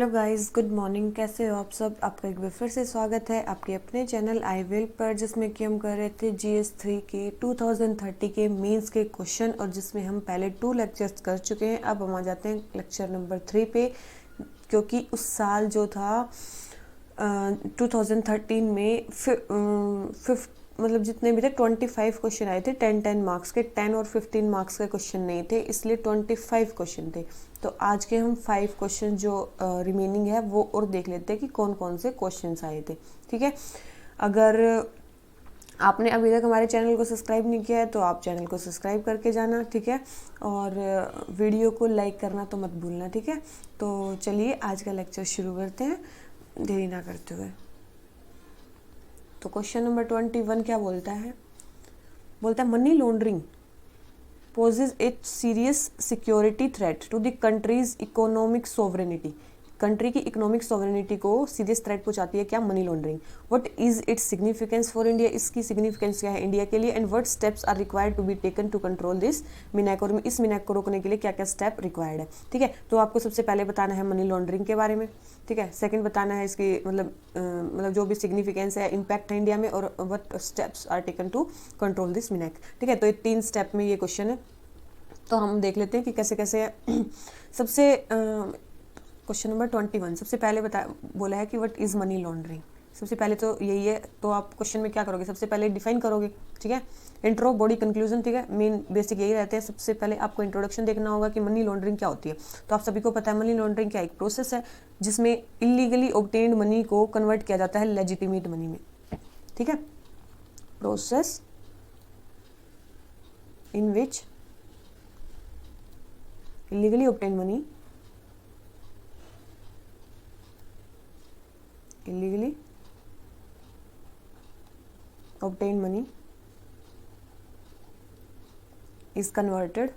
Hello guys, good morning. कैसे हो आप सब? आपका एक बार फिर से स्वागत है आपके अपने चैनल आई विल पर, जिसमें कि हम कर रहे थे GS3 के 2030 के मेंस के क्वेश्चन, और जिसमें हम पहले 2 लेक्चर्स कर चुके हैं। अब हम आ जाते हैं लेक्चर नंबर 3 पे, क्योंकि उस साल जो था 2013 में मतलब जितने भी थे 25 क्वेश्चन आए थे 10 मार्क्स के। 10 और 15 मार्क्स के क्वेश्चन नहीं थे, इसलिए 25 क्वेश्चन थे। तो आज के हम 5 क्वेश्चन जो रिमेनिंग है वो और देख लेते हैं कि कौन कौन से क्वेश्चंस आए थे। ठीक है, अगर आपने अभी तक हमारे चैनल को सब्सक्राइब नहीं किया है तो आप चैनल को सब्सक्राइब करके जाना, ठीक है। और वीडियो को लाइक करना तो मत भूलना, ठीक है। तो चलिए आज का लेक्चर शुरू करते हैं देरी ना करते हुए। तो क्वेश्चन नंबर 21 क्या बोलता है? बोलता है money laundering poses a serious security threat to the country's economic sovereignty। Country की इकोनॉमिक सोवरेनिटी को सीरियस थ्रेट पहुंचाती है क्या? Money laundering. What is its significance for India? इसकी सिग्निफिकेंस क्या है इंडिया के लिए? And what steps are required to be taken to control this menace, और इस मिनाक को रोकने के लिए क्या क्या स्टेप रिक्वायर्ड है। ठीक है, तो आपको सबसे पहले बताना है मनी लॉन्ड्रिंग के बारे में, ठीक है। सेकंड बताना है इसकी मतलब जो भी सिग्निफिकेंस है, इम्पैक्ट है इंडिया में, और what steps are taken to control this menace. ठीक है, तो ये 3 स्टेप में ये क्वेश्चन है। तो हम देख लेते हैं कि कैसे कैसे सबसे क्वेश्चन नंबर 21 सबसे पहले बोला है कि व्हाट इज़ मनी लॉन्ड्रिंग। सबसे पहले तो यही है, तो आप क्वेश्चन में क्या करोगे? सबसे पहले डिफाइन करोगे, ठीक है। इंट्रो, बॉडी, कंक्लूजन, ठीक है। मेन बेसिक यही रहते हैं। सबसे पहले आपको इंट्रोडक्शन देखना होगा कि मनी लॉन्ड्रिंग क्या होती है। तो आप सभी को पता है मनी लॉन्ड्रिंग क्या एक प्रोसेस है जिसमें इलीगली ऑब्टेन्ड मनी को कन्वर्ट किया जाता है लेजिटिमेट मनी में, ठीक है। Process in which illegally obtained money is converted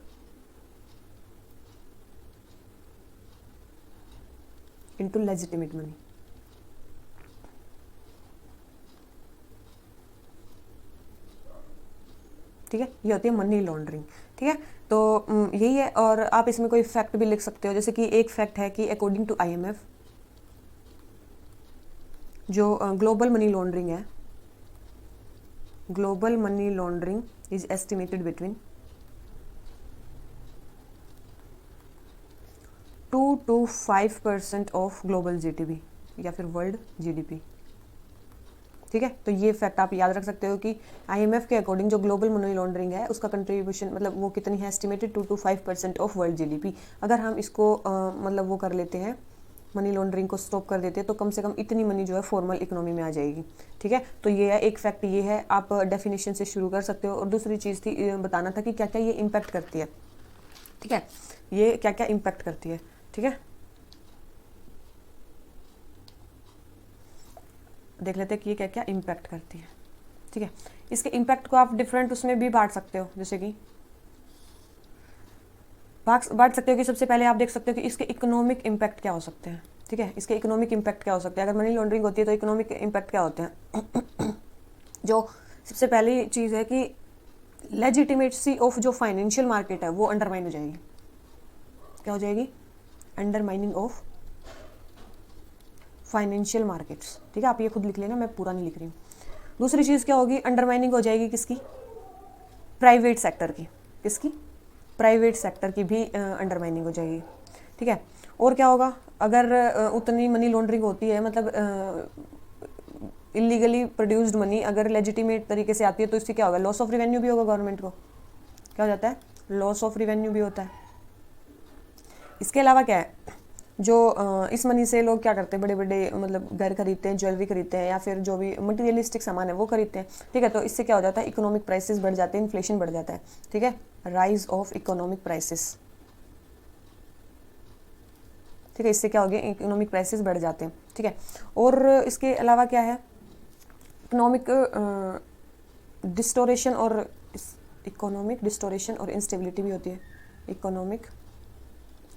into legitimate money। ठीक है, ये होती है मनी लॉन्ड्रिंग, ठीक है। तो यही है, और आप इसमें कोई फैक्ट भी लिख सकते हो। जैसे कि एक फैक्ट है कि अकॉर्डिंग टू IMF जो ग्लोबल मनी लॉन्ड्रिंग है, global money laundering is estimated between 2 to 5% of global GDP या फिर वर्ल्ड GDP। ठीक है, तो ये फैक्ट आप याद रख सकते हो कि IMF के अकॉर्डिंग जो ग्लोबल मनी लॉन्ड्रिंग है उसका कंट्रीब्यूशन मतलब वो कितनी है? Estimated 2 to 5% of world GDP। अगर हम इसको मतलब वो कर लेते हैं, मनी लॉन्ड्रिंग को स्टॉप कर देते हैं, तो कम से कम इतनी मनी जो है फॉर्मल इकोनॉमी में आ जाएगी। ठीक है, तो ये है एक फैक्ट, ये है। आप डेफिनेशन से शुरू कर सकते हो। और दूसरी चीज़ थी बताना था कि क्या क्या ये इम्पैक्ट करती है। ठीक है, ये क्या क्या इम्पैक्ट करती है, ठीक है। देख लेते हैं कि ये क्या क्या इम्पैक्ट करती है। ठीक है, इसके इम्पैक्ट को आप डिफरेंट उसमें भी बांट सकते हो। जैसे कि बांट सकते हो कि सबसे पहले आप देख सकते हो कि इसके इकोनॉमिक इम्पैक्ट क्या हो सकते हैं। ठीक है, इसके इकोनॉमिक इम्पैक्ट क्या हो सकते हैं? अगर मनी लॉन्ड्रिंग होती है तो इकोनॉमिक इम्पैक्ट क्या होते हैं? जो सबसे पहली चीज़ है कि लेजिटिमेसी ऑफ जो फाइनेंशियल मार्केट है वो अंडरमाइन हो जाएगी। क्या हो जाएगी? Undermining of financial markets. ठीक है, आप ये खुद लिख लेना, मैं पूरा नहीं लिख रही हूँ। दूसरी चीज़ क्या होगी? अंडरमाइनिंग हो जाएगी किसकी? प्राइवेट सेक्टर की। किसकी? प्राइवेट सेक्टर की भी अंडरमाइनिंग हो जाएगी। ठीक है, और क्या होगा? अगर उतनी मनी लॉन्ड्रिंग होती है, मतलब इलीगली प्रोड्यूस्ड मनी अगर लेजिटिमेट तरीके से आती है, तो इससे क्या होगा? लॉस ऑफ रिवेन्यू भी होगा गवर्नमेंट को। क्या हो जाता है? लॉस ऑफ रिवेन्यू भी होता है। इसके अलावा क्या है? जो इस मनी से लोग क्या करते हैं? बड़े बड़े मतलब घर खरीदते हैं, ज्वेलरी खरीदते हैं, या फिर जो भी मटेरियलिस्टिक सामान है वो खरीदते हैं। ठीक है, तो इससे क्या हो जाता है? इकोनॉमिक प्राइसेस बढ़ जाते हैं, इन्फ्लेशन बढ़ जाता है। ठीक है, राइज ऑफ इकोनॉमिक प्राइसेस। ठीक है, इससे क्या हो गया? इकोनॉमिक प्राइसेस बढ़ जाते हैं। ठीक है, और इसके अलावा क्या है? इकोनॉमिक डिस्टोरेशन और इकोनॉमिक डिस्टोरेशन और इंस्टेबिलिटी भी होती है। इकोनॉमिक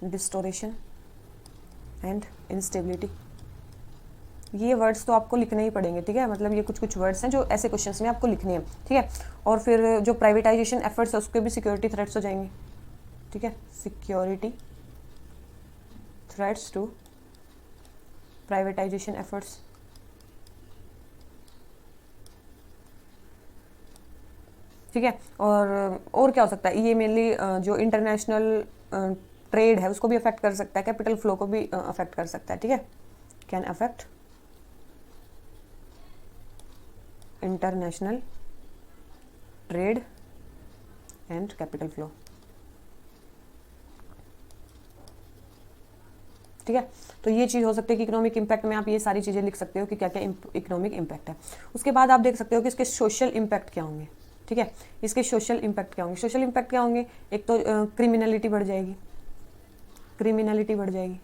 डिस्टोरेशन एंड इंस्टेबिलिटी, ये वर्ड्स तो आपको लिखने ही पड़ेंगे। ठीक है, मतलब ये कुछ कुछ वर्ड्स हैं जो ऐसे क्वेश्चंस में आपको लिखने हैं। ठीक है, और फिर जो प्राइवेटाइजेशन एफर्ट्स है उसके भी सिक्योरिटी थ्रेट्स हो जाएंगे। ठीक है, security threats to privatisation efforts, ठीक है। और क्या हो सकता है, ये मेनली जो इंटरनेशनल ट्रेड है उसको भी अफेक्ट कर सकता है, कैपिटल फ्लो को भी अफेक्ट कर सकता है, ठीक है। Can affect international trade and capital flow, ठीक है। तो ये चीज़ हो सकती है कि इकोनॉमिक इम्पैक्ट में आप ये सारी चीज़ें लिख सकते हो कि क्या क्या इकोनॉमिक इम्पैक्ट है। उसके बाद आप देख सकते हो कि इसके सोशल इम्पैक्ट क्या होंगे, ठीक है। इसके सोशल इम्पैक्ट क्या होंगे, सोशल इम्पैक्ट क्या होंगे, एक तो क्रिमिनलिटी बढ़ जाएगी, क्रिमिनलिटी बढ़ जाएगी,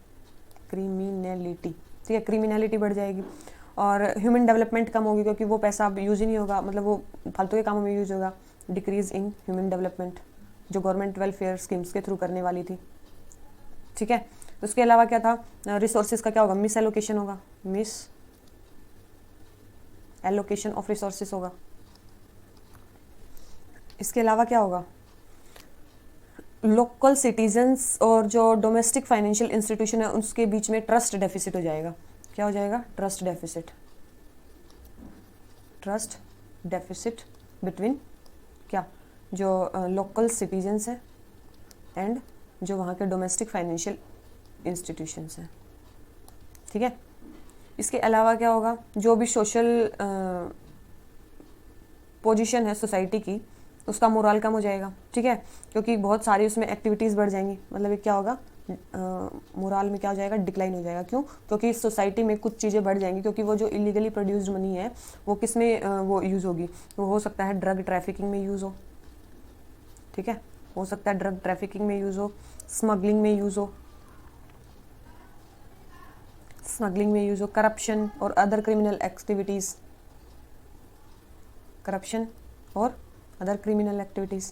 क्रिमिनलिटी, ठीक है, क्रिमिनलिटी बढ़ जाएगी। और ह्यूमन डेवलपमेंट कम होगी क्योंकि वो पैसा अब यूज़ ही नहीं होगा, मतलब वो फालतू के कामों में यूज़ होगा। डिक्रीज इन ह्यूमन डेवलपमेंट जो गवर्नमेंट वेलफेयर स्कीम्स के थ्रू करने वाली थी, ठीक है। उसके अलावा क्या था, रिसोर्सेज का क्या होगा, मिस एलोकेशन होगा, मिस एलोकेशन ऑफ रिसोर्सेज होगा। इसके अलावा क्या होगा, लोकल सिटीजन्स और जो डोमेस्टिक फाइनेंशियल इंस्टीट्यूशन है उसके बीच में ट्रस्ट डेफिसिट हो जाएगा। क्या हो जाएगा, trust deficit, trust deficit between क्या, जो लोकल सिटीजन्स हैं एंड जो वहाँ के डोमेस्टिक फाइनेंशियल इंस्टीट्यूशंस हैं, ठीक है। इसके अलावा क्या होगा, जो भी सोशल पोजीशन है सोसाइटी की उसका मोरल कम हो जाएगा, ठीक है, क्योंकि बहुत सारी उसमें एक्टिविटीज़ बढ़ जाएंगी। मतलब ये क्या होगा, मोरल में क्या हो जाएगा, डिक्लाइन हो जाएगा। क्यों, क्योंकि इस सोसाइटी में कुछ चीज़ें बढ़ जाएंगी, क्योंकि वो जो इलीगली प्रोड्यूस्ड मनी है वो किस में वो यूज़ होगी, वो हो सकता है ड्रग ट्रैफिकिंग में यूज़ हो, ठीक है, हो सकता है ड्रग ट्रैफिकिंग में यूज़ हो, स्मगलिंग में यूज़ हो, स्मगलिंग में यूज़ हो, करप्शन और अदर क्रिमिनल एक्टिविटीज़, करप्शन और अदर क्रिमिनल एक्टिविटीज़,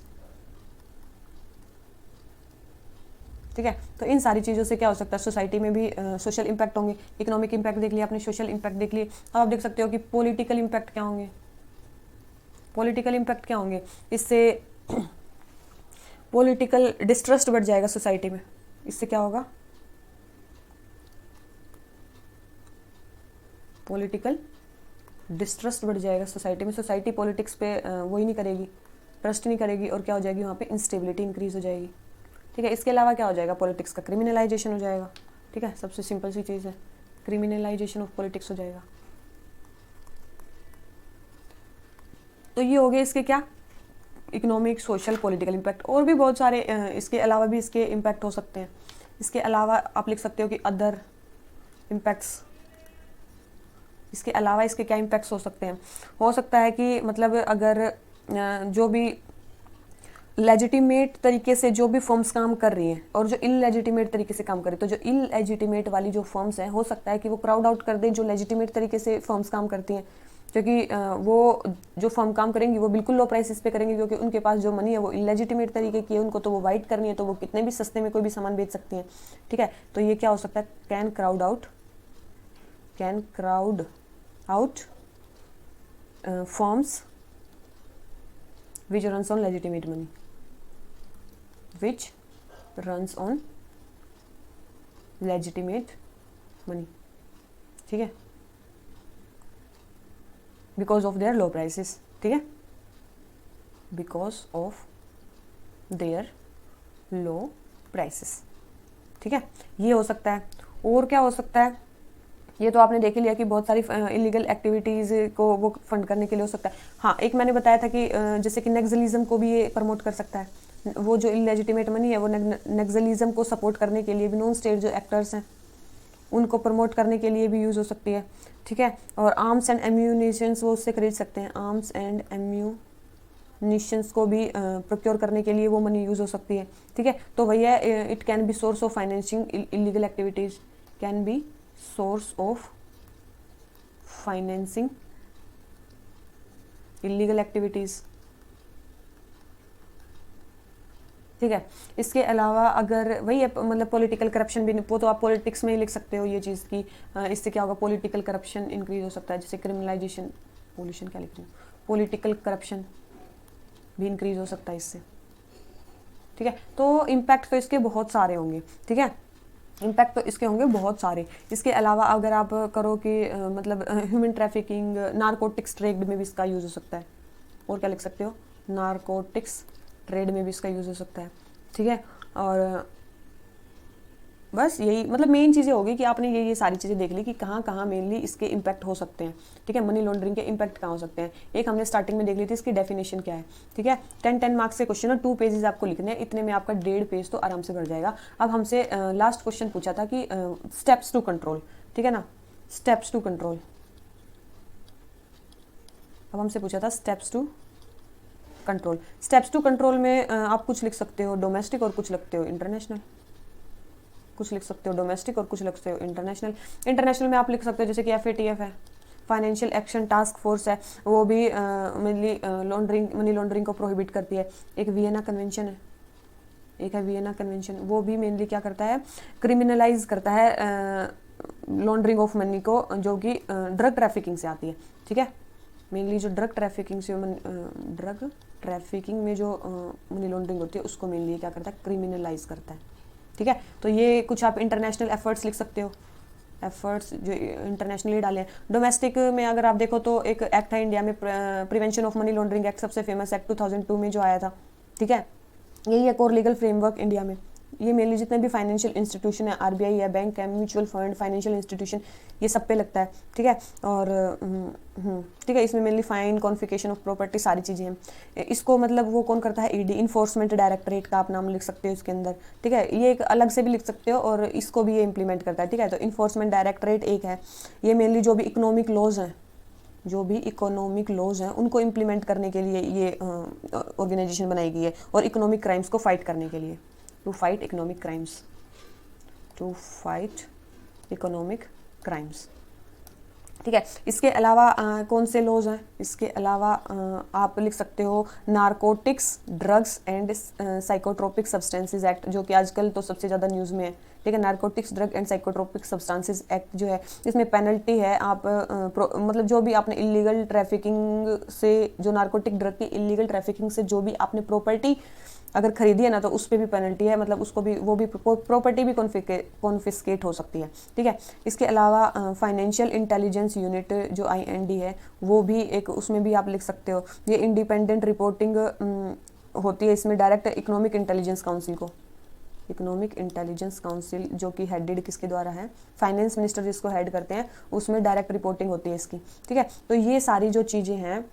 ठीक है। तो इन सारी चीज़ों से क्या हो सकता है, सोसाइटी में भी सोशल इम्पैक्ट होंगे। इकोनॉमिक इम्पैक्ट देख लिया आपने, सोशल इम्पैक्ट देख लिए। अब आप देख सकते हो कि पॉलिटिकल इम्पैक्ट क्या होंगे, पॉलिटिकल इम्पैक्ट क्या होंगे, इससे पॉलिटिकल डिस्ट्रस्ट बढ़ जाएगा सोसाइटी में। इससे क्या होगा, पॉलिटिकल डिस्ट्रस्ट बढ़ जाएगा सोसाइटी में। सोसाइटी पॉलिटिक्स पे वो ही नहीं करेगी, ट्रस्ट नहीं करेगी, और क्या हो जाएगी, वहाँ पे इंस्टेबिलिटी इंक्रीज हो जाएगी, ठीक है। इसके अलावा क्या हो जाएगा, पॉलिटिक्स का क्रिमिनलाइजेशन हो जाएगा, ठीक है, सबसे सिंपल सी चीज़ है, क्रिमिनलाइजेशन ऑफ पॉलिटिक्स हो जाएगा। तो ये हो गए इसके क्या, इकोनॉमिक, सोशल, पॉलिटिकल इम्पैक्ट। और भी बहुत सारे इसके अलावा भी इसके इम्पैक्ट हो सकते हैं। इसके अलावा आप लिख सकते हो कि अदर इम्पैक्ट्स, इसके अलावा इसके क्या इम्पैक्ट्स हो सकते हैं। हो सकता है कि मतलब अगर जो भी लेजिटिमेट तरीके से जो भी फर्म्स काम कर रही हैं और जो इललेजिटिमेट तरीके से काम कर रही है, तो जो इललेजिटिमेट वाली जो फर्म्स हैं हो सकता है कि वो क्राउड आउट कर दें जो लेजिटिमेट तरीके से फर्म्स काम करती हैं, क्योंकि वो जो फर्म काम करेंगी वो बिल्कुल लो प्राइसेस पे करेंगी, क्योंकि उनके पास जो मनी है वो इललेजिटिमेट तरीके की है, उनको तो वो वाइट करनी है, तो वो कितने भी सस्ते में कोई भी सामान बेच सकती हैं, ठीक है। तो ये क्या हो सकता है, can crowd out firms which runs on legitimate money, which runs on legitimate money, ठीक है, because of their low prices, ठीक है, because of their low prices, ठीक है। ये हो सकता है। और क्या हो सकता है, ये तो आपने देख ही लिया कि बहुत सारी इलीगल एक्टिविटीज़ को वो फंड करने के लिए हो सकता है। हाँ, एक मैंने बताया था कि जैसे कि नक्सलिज्म को भी ये प्रमोट कर सकता है। वो जो इलेजिटिमेट मनी है वो नक्सलिज्म को सपोर्ट करने के लिए भी, नॉन स्टेट जो एक्टर्स हैं उनको प्रमोट करने के लिए भी यूज़ हो सकती है, ठीक है। और आर्म्स एंड एम्यूनिशंस वो उससे खरीद सकते हैं, आर्म्स एंड एम्यूनिशंस को भी प्रोक्योर करने के लिए वो मनी यूज़ हो सकती है, ठीक है। तो भैया it can be source of financing illegal activities, can be source of financing illegal activities, ठीक है। इसके अलावा अगर वही है मतलब पॉलिटिकल करप्शन भी, वो तो आप पॉलिटिक्स में ही लिख सकते हो ये चीज़ की, इससे क्या होगा, पॉलिटिकल करप्शन इंक्रीज हो सकता है, जैसे क्रिमिनलाइजेशन, पॉल्यूशन क्या लिख रही हूँ, पॉलिटिकल करप्शन भी इंक्रीज हो सकता है इससे, ठीक है। तो इम्पैक्ट तो इसके बहुत सारे होंगे, ठीक है। इम्पैक्ट तो इसके होंगे बहुत सारे। इसके अलावा अगर आप करो कि मतलब ह्यूमन ट्रैफिकिंग, नारकोटिक्स ट्रेड में भी इसका यूज़ हो सकता है। और क्या लिख सकते हो, नारकोटिक्स ट्रेड में भी इसका यूज़ हो सकता है, ठीक है। और बस यही मतलब मेन चीज़ें होगी कि आपने ये सारी चीज़ें देख ली कि कहाँ कहाँ मेनली इसके इम्पैक्ट हो सकते हैं, ठीक है। मनी लॉन्ड्रिंग के इम्पैक्ट कहाँ हो सकते हैं, एक हमने स्टार्टिंग में देख ली थी इसकी डेफिनेशन क्या है, ठीक है। 10 मार्क्स के क्वेश्चन और 2 पेजेस आपको लिखने हैं, इतने में आपका 1.5 पेज तो आराम से भर जाएगा। अब हमसे लास्ट क्वेश्चन पूछा था कि स्टेप्स टू कंट्रोल, ठीक है ना, स्टेप्स टू कंट्रोल। अब हमसे पूछा था steps to control. Steps to control में आप कुछ लिख सकते हो डोमेस्टिक और कुछ लिखते हो इंटरनेशनल, कुछ लिख सकते हो डोमेस्टिक और कुछ लिख सकते हो इंटरनेशनल। इंटरनेशनल में आप लिख सकते हो जैसे कि FATF है, फाइनेंशियल एक्शन टास्क फोर्स है, वो भी मेनली मनी लॉन्ड्रिंग को प्रोहिबिट करती है। एक वियना कन्वेंशन है, एक है वियना कन्वेंशन, वो भी मेनली क्या करता है, क्रिमिनलाइज करता है लॉन्ड्रिंग ऑफ मनी को, जो कि ड्रग ट्रैफिकिंग से आती है, ठीक है। मेनली जो ड्रग ट्रैफिकिंग में जो मनी लॉन्ड्रिंग होती है उसको मेनली क्या करता है, क्रिमिनलाइज करता है, ठीक है। तो ये कुछ आप इंटरनेशनल एफर्ट्स लिख सकते हो, एफर्ट्स जो इंटरनेशनली डाले हैं। डोमेस्टिक में अगर आप देखो तो एक एक्ट है इंडिया में, prevention of money laundering act, सबसे फेमस एक्ट 2002 में जो आया था, ठीक है। यही एक और लीगल फ्रेमवर्क इंडिया में। ये मेनली जितने भी फाइनेंशियल इंस्टीट्यूशन है, RBI है, बैंक है, म्यूचुअल फंड, फाइनेंशियल इंस्टीट्यूशन, ये सब पे लगता है, ठीक है। और ठीक है, इसमें mainly fine, confiscation of property, सारी चीज़ें हैं। इसको मतलब वो कौन करता है, ED, इन्फोर्समेंट डायरेक्टरेट का आप नाम लिख सकते हो इसके अंदर, ठीक है। ये एक अलग से भी लिख सकते हो और इसको भी ये इंप्लीमेंट करता है, ठीक है। तो इन्फोर्समेंट डायरेक्टरेट एक है, ये मेनली जो भी इकोनॉमिक लॉज हैं, जो भी इकोनॉमिक लॉज हैं उनको इम्प्लीमेंट करने के लिए ये ऑर्गेनाइजेशन बनाई गई है, और इकोनॉमिक क्राइम्स को फाइट करने के लिए, to fight economic crimes, to fight economic crimes, ठीक है। इसके अलावा कौन से लॉज हैं, इसके अलावा आप लिख सकते हो narcotics, drugs and psychotropic substances act, जो कि आजकल तो सबसे ज़्यादा न्यूज़ में है, ठीक है। Narcotics, drug and psychotropic substances act जो है, इसमें पेनल्टी है, आप मतलब जो भी आपने इलीगल ट्रैफिकिंग से, जो नारकोटिक ड्रग की इलीगल ट्रैफिकिंग से जो भी आपने प्रॉपर्टी अगर खरीदी है ना, तो उस पर भी पेनल्टी है, मतलब उसको भी, वो भी प्रॉपर्टी भी कॉन्फिस्केट हो सकती है, ठीक है। इसके अलावा फाइनेंशियल इंटेलिजेंस यूनिट जो IND है, वो भी एक, उसमें भी आप लिख सकते हो, ये इंडिपेंडेंट रिपोर्टिंग होती है इसमें डायरेक्ट इकोनॉमिक इंटेलिजेंस काउंसिल को, इकोनॉमिक इंटेलिजेंस काउंसिल, जो कि हेडेड किसके द्वारा है, फाइनेंस मिनिस्टर जिसको हेड करते हैं, उसमें डायरेक्ट रिपोर्टिंग होती है इसकी, ठीक है। तो ये सारी जो चीज़ें हैं,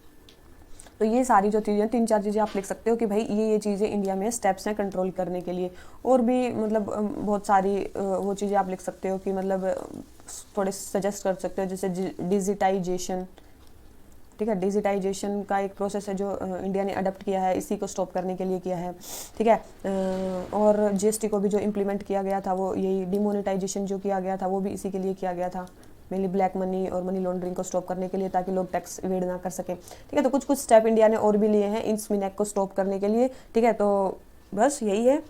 तो ये सारी जो चीज़ें, 3-4 चीज़ें आप लिख सकते हो कि भाई ये चीज़ें इंडिया में स्टेप्स हैं कंट्रोल करने के लिए। और भी मतलब बहुत सारी वो चीज़ें आप लिख सकते हो कि मतलब थोड़े सजेस्ट कर सकते हो, जैसे डिजिटाइजेशन, ठीक है। डिजिटाइजेशन का एक प्रोसेस है जो इंडिया ने अडॉप्ट किया है, इसी को स्टॉप करने के लिए किया है, ठीक है। और GST को भी जो इम्प्लीमेंट किया गया था, वो यही डिमोनेटाइजेशन जो किया गया था, वो भी इसी के लिए किया गया था, मेनली ब्लैक मनी और मनी लॉन्ड्रिंग को स्टॉप करने के लिए, ताकि लोग टैक्स इवेड ना कर सकें, ठीक है। तो कुछ स्टेप इंडिया ने और भी लिए हैं इन स्मिनैक को स्टॉप करने के लिए, ठीक है। तो बस यही है।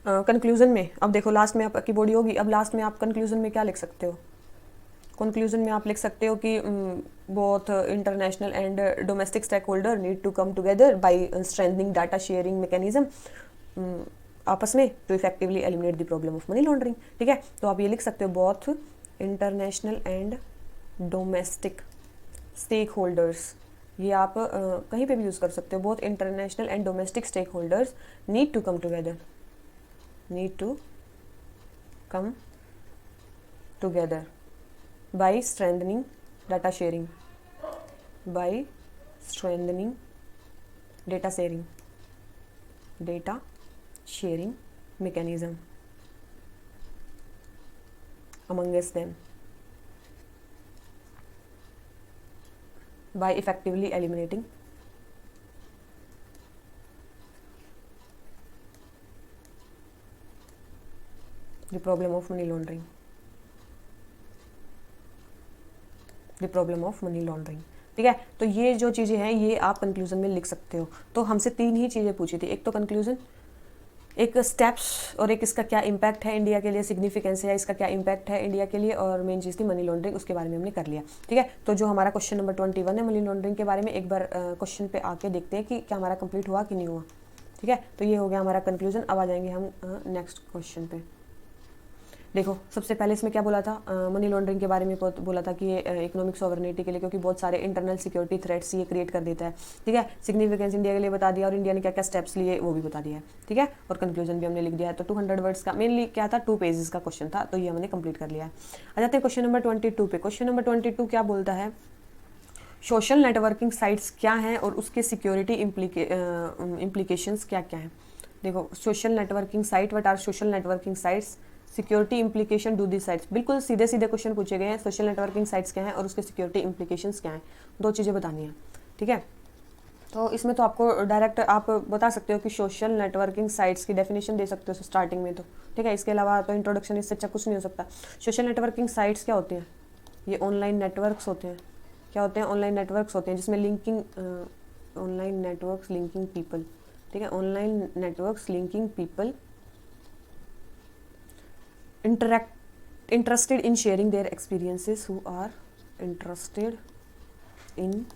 कंक्लूजन में अब देखो, लास्ट में आपकी बॉडी होगी, अब लास्ट में आप कंक्लूजन में क्या लिख सकते हो, कंक्लूजन में आप लिख सकते हो कि both international and domestic stakeholder need to come together by strengthening data sharing mechanism आपस में, to effectively eliminate the problem of money laundering, ठीक है। तो आप ये लिख सकते हो, both international and domestic stakeholders, ये आप कहीं पे भी यूज़ कर सकते हो, both international and domestic stakeholders need to come together, need to come together by strengthening data sharing, by strengthening data sharing mechanism amongst them, by effectively eliminating the problem of money laundering, the problem of money laundering, ठीक है। तो ये जो चीज़ें हैं ये आप conclusion में लिख सकते हो। तो हमसे 3 ही चीज़ें पूछी थी, एक तो कंक्लूजन, एक स्टेप्स, और एक इसका क्या इम्पैक्ट है इंडिया के लिए, सिग्निफिकेंस है इसका, क्या इम्पैक्ट है इंडिया के लिए, और मेन चीज़ थी मनी लॉन्ड्रिंग, उसके बारे में हमने कर लिया, ठीक है। तो जो हमारा क्वेश्चन नंबर 21 है मनी लॉन्ड्रिंग के बारे में, एक बार क्वेश्चन पे आके देखते हैं कि क्या हमारा कंप्लीट हुआ कि नहीं हुआ, ठीक है। तो ये हो गया हमारा कंक्लूजन। अब आ जाएंगे हम नेक्स्ट क्वेश्चन पे। देखो सबसे पहले इसमें क्या बोला था, मनी लॉन्ड्रिंग के बारे में बोला था कि ये इकोनॉमिक सॉवरेनिटी के लिए, क्योंकि बहुत सारे इंटरनल सिक्योरिटी थ्रेट्स ये क्रिएट कर देता है, ठीक है। सिग्निफिकेंस इंडिया के लिए बता दिया और इंडिया ने क्या क्या स्टेप्स लिए वो भी बता दिया है, ठीक है। और कंक्लूजन भी हमने लिख दिया है। तो 200 वर्ड्स का मेनली क्या था, 2 पेजेस का क्वेश्चन था, तो ये हमने कंप्लीट कर लिया है। आ जाते हैं क्वेश्चन नंबर 22 पे। क्वेश्चन नंबर 22 क्या बोलता है, सोशल नेटवर्किंग साइट्स क्या हैं और उसके सिक्योरिटी इम्प्लीकेशंस क्या क्या हैं। देखो social networking site, what are social networking sites, security implication do the sites. बिल्कुल सीधे सीधे क्वेश्चन पूछे गए हैं, सोशल नेटवर्किंग साइट्स क्या हैं और उसके सिक्योरिटी इम्प्लीकेशंस क्या हैं, 2 चीज़ें बतानी है, ठीक है। तो इसमें तो आपको डायरेक्ट आप बता सकते हो कि सोशल नेटवर्किंग साइट्स की डेफिनेशन दे सकते हो स्टार्टिंग में, तो ठीक है। इसके अलावा तो इंट्रोडक्शन इससे अच्छा कुछ नहीं हो सकता। सोशल नेटवर्किंग साइट्स क्या होते हैं, ये ऑनलाइन नेटवर्क्स होते हैं। क्या होते हैं, ऑनलाइन नेटवर्क्स होते हैं जिसमें linking, online networks linking people, ठीक है। Online networks linking people interested in sharing their experiences, who are interested in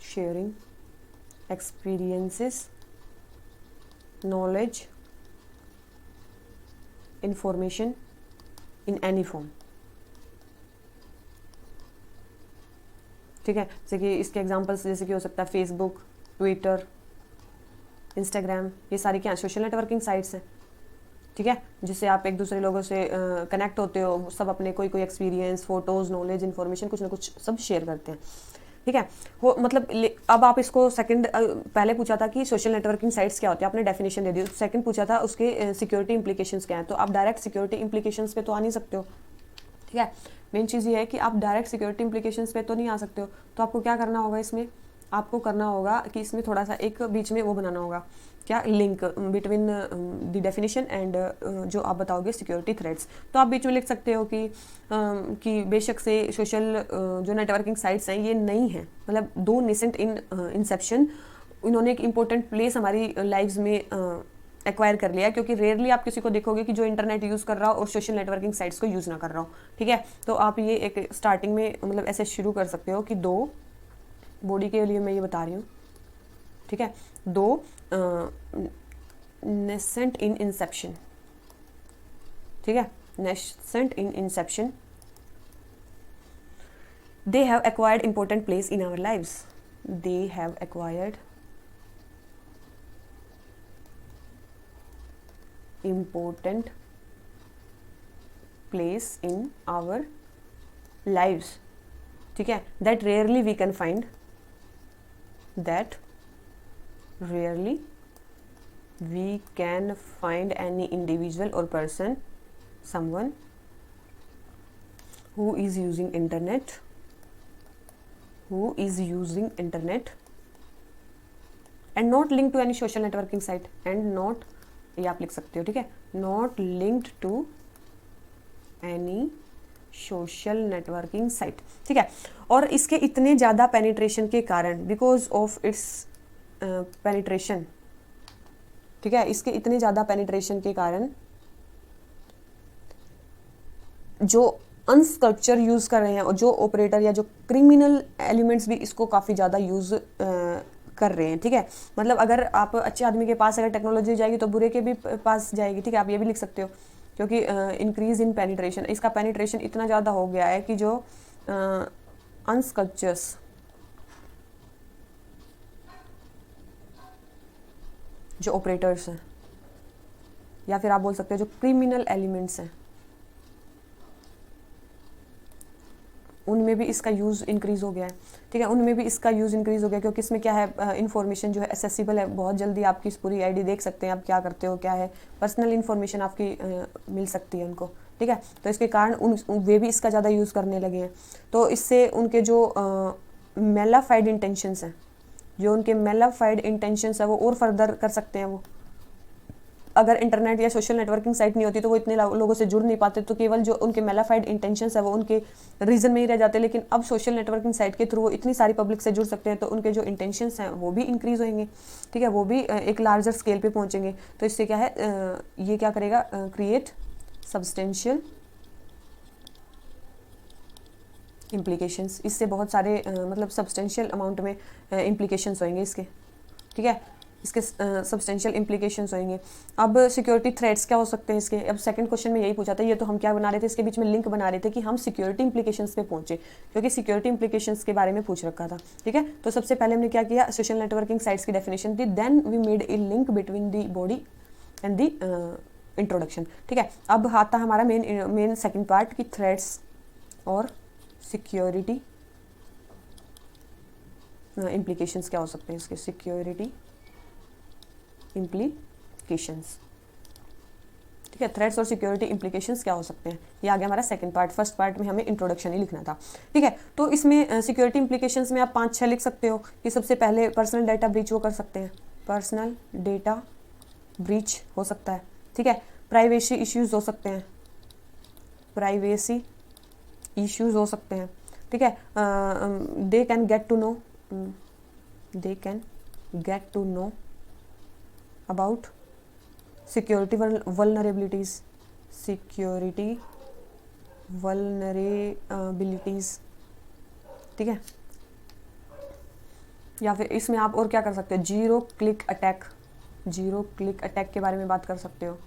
sharing experiences, knowledge, information in any form, ठीक है। जैसे कि इसके एग्जांपल्स जैसे कि हो सकता है फेसबुक, ट्विटर, इंस्टाग्राम, ये सारी क्या सोशल नेटवर्किंग साइट्स हैं, ठीक है, जिससे आप एक दूसरे लोगों से कनेक्ट होते हो, सब अपने कोई कोई एक्सपीरियंस, फोटोज़, नॉलेज, इन्फॉर्मेशन कुछ ना कुछ सब शेयर करते हैं, ठीक है। वो मतलब अब आप इसको सेकंड, पहले पूछा था कि सोशल नेटवर्किंग साइट्स क्या होती है, आपने डेफिनेशन दे दी। सेकंड पूछा था उसके सिक्योरिटी इंप्लीकेशंस क्या हैं, तो आप डायरेक्ट सिक्योरिटी इंप्लीकेशंस पे तो आ नहीं सकते हो, ठीक है। मेन चीज़ ये है कि आप डायरेक्ट सिक्योरिटी इंप्लीकेशंस पे तो नहीं आ सकते हो, तो आपको क्या करना होगा, इसमें आपको करना होगा कि इसमें थोड़ा सा एक बीच में वो बनाना होगा, क्या, link between the definition and जो आप बताओगे सिक्योरिटी थ्रेड्स। तो आप बीच में लिख सकते हो कि बेशक से सोशल जो नेटवर्किंग साइट्स हैं ये नई हैं, मतलब 2 नेसेंट इन इंसेप्शन, इन्होंने एक इम्पोर्टेंट प्लेस हमारी लाइव्स में एक्वायर कर लिया, क्योंकि रेयरली आप किसी को देखोगे कि जो इंटरनेट यूज़ कर रहा हो और सोशल नेटवर्किंग साइट्स को यूज़ ना कर रहा हो, ठीक है। तो आप ये एक स्टार्टिंग में मतलब ऐसे शुरू कर सकते हो कि 2 बॉडी के लिए मैं ये बता रही हूँ, ठीक है, 2 नेसेंट इन इंसेप्शन, ठीक है, nascent in inception, they have acquired important place in our lives, they have acquired important place in our lives, ठीक है। that rarely we can find, that rarely we can find any individual or person, someone who is using internet, and not linked to any social networking site, and not, ये आप लिख सकते हो, ठीक है, not linked to any social networking site, ठीक है। और इसके इतने ज़्यादा पेनिट्रेशन के कारण, बिकॉज ऑफ इट्स पेनिट्रेशन, ठीक है, इसके इतने ज़्यादा पेनिट्रेशन के कारण जो अनस्ट्रक्चर यूज़ कर रहे हैं और जो ऑपरेटर या जो क्रिमिनल एलिमेंट्स भी इसको काफ़ी ज़्यादा यूज़ कर रहे हैं, ठीक है। मतलब अगर आप अच्छे आदमी के पास अगर टेक्नोलॉजी जाएगी तो बुरे के भी पास जाएगी, ठीक है, आप ये भी लिख सकते हो, क्योंकि इंक्रीज इन पेनिट्रेशन, इसका पेनिट्रेशन इतना ज़्यादा हो गया है कि जो अनस्कल्चर्स, जो ऑपरेटर्स हैं, या फिर आप बोल सकते हो जो क्रिमिनल एलिमेंट्स हैं, उनमें भी इसका यूज़ इंक्रीज़ हो गया है, ठीक है, उनमें भी इसका यूज़ इंक्रीज़ हो गया, क्योंकि इसमें क्या है, इन्फॉर्मेशन जो है एक्सेसिबल है, बहुत जल्दी आपकी इस पूरी आईडी देख सकते हैं, आप क्या करते हो, क्या है, पर्सनल इन्फॉर्मेशन आपकी मिल सकती है उनको, ठीक है। तो इसके कारण वे भी इसका ज़्यादा यूज़ करने लगे हैं। तो इससे उनके जो मेलाफाइड इंटेंशंस हैं, जो उनके मेलाफाइड इंटेंशंस है वो और फर्दर कर सकते हैं। वो अगर इंटरनेट या सोशल नेटवर्किंग साइट नहीं होती तो वो इतने लोगों से जुड़ नहीं पाते, तो केवल जो उनके मेलाफाइड इंटेंशंस है वो उनके रीजन में ही रह जाते। लेकिन अब सोशल नेटवर्किंग साइट के थ्रू वो इतनी सारी पब्लिक से जुड़ सकते हैं, तो उनके जो इंटेंशंस हैं वो भी इंक्रीज होंगे, ठीक है, वो भी एक लार्जर स्केल पे पहुंचेंगे। तो इससे क्या है, ये क्या करेगा, क्रिएट सब्सटेंशियल इम्प्लीकेशंस, इससे बहुत सारे मतलब सब्सटेंशियल अमाउंट में इम्प्लीकेशंस होंगे इसके, ठीक है। इसके सब्सटेंशियल इम्प्लीकेशंस होंगे। अब सिक्योरिटी थ्रेट्स क्या हो सकते हैं इसके, अब सेकंड क्वेश्चन में यही पूछा था, ये तो हम क्या बना रहे थे, इसके बीच में लिंक बना रहे थे कि हम सिक्योरिटी इम्प्लीकेशंस पे पहुंचे, क्योंकि सिक्योरिटी इम्प्लीकेशंस के बारे में पूछ रखा था। ठीक है, तो सबसे पहले हमने क्या किया, सोशल नेटवर्किंग साइट्स की डेफिनेशन दी, then we made a link between the body and the introduction. ठीक है, अब आता हमारा मेन सेकंड पार्ट की थ्रेट्स और सिक्योरिटी इम्प्लीकेशंस क्या हो सकते हैं इसके, सिक्योरिटी इम्प्लीकेशंस। ठीक है, थ्रेट्स और सिक्योरिटी इम्प्लीकेशंस क्या हो सकते हैं, ये आ गया हमारा सेकंड पार्ट। फर्स्ट पार्ट में हमें इंट्रोडक्शन ही लिखना था। ठीक है, तो इसमें सिक्योरिटी इम्प्लीकेशंस में आप 5-6 लिख सकते हो कि सबसे पहले पर्सनल डेटा ब्रीच वो कर सकते हैं, पर्सनल डेटा ब्रीच हो सकता है। ठीक है, प्राइवेसी इश्यूज हो सकते हैं, प्राइवेसी इश्यूज हो सकते हैं। ठीक है, they can get to know, they can get to know about security vulnerabilities, security vulnerabilities. ठीक है, या फिर इसमें आप और क्या कर सकते हो, zero click attack, zero click attack के बारे में बात कर सकते हो,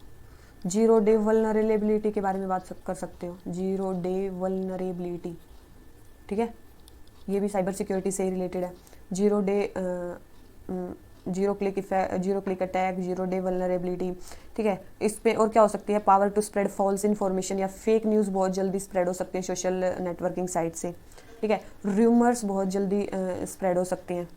जीरो डे वल्नरेबिलिटी के बारे में बात कर सकते हो, जीरो डे वल्नरेबिलिटी। ठीक है, ये भी साइबर सिक्योरिटी से ही रिलेटेड है। Zero day zero click attack, zero day vulnerability. ठीक है, इस पे और क्या हो सकती है, power to spread false information या फेक न्यूज़ बहुत जल्दी स्प्रेड हो सकते हैं सोशल नेटवर्किंग साइट से। ठीक है, र्यूमर्स बहुत जल्दी स्प्रेड हो सकते हैं,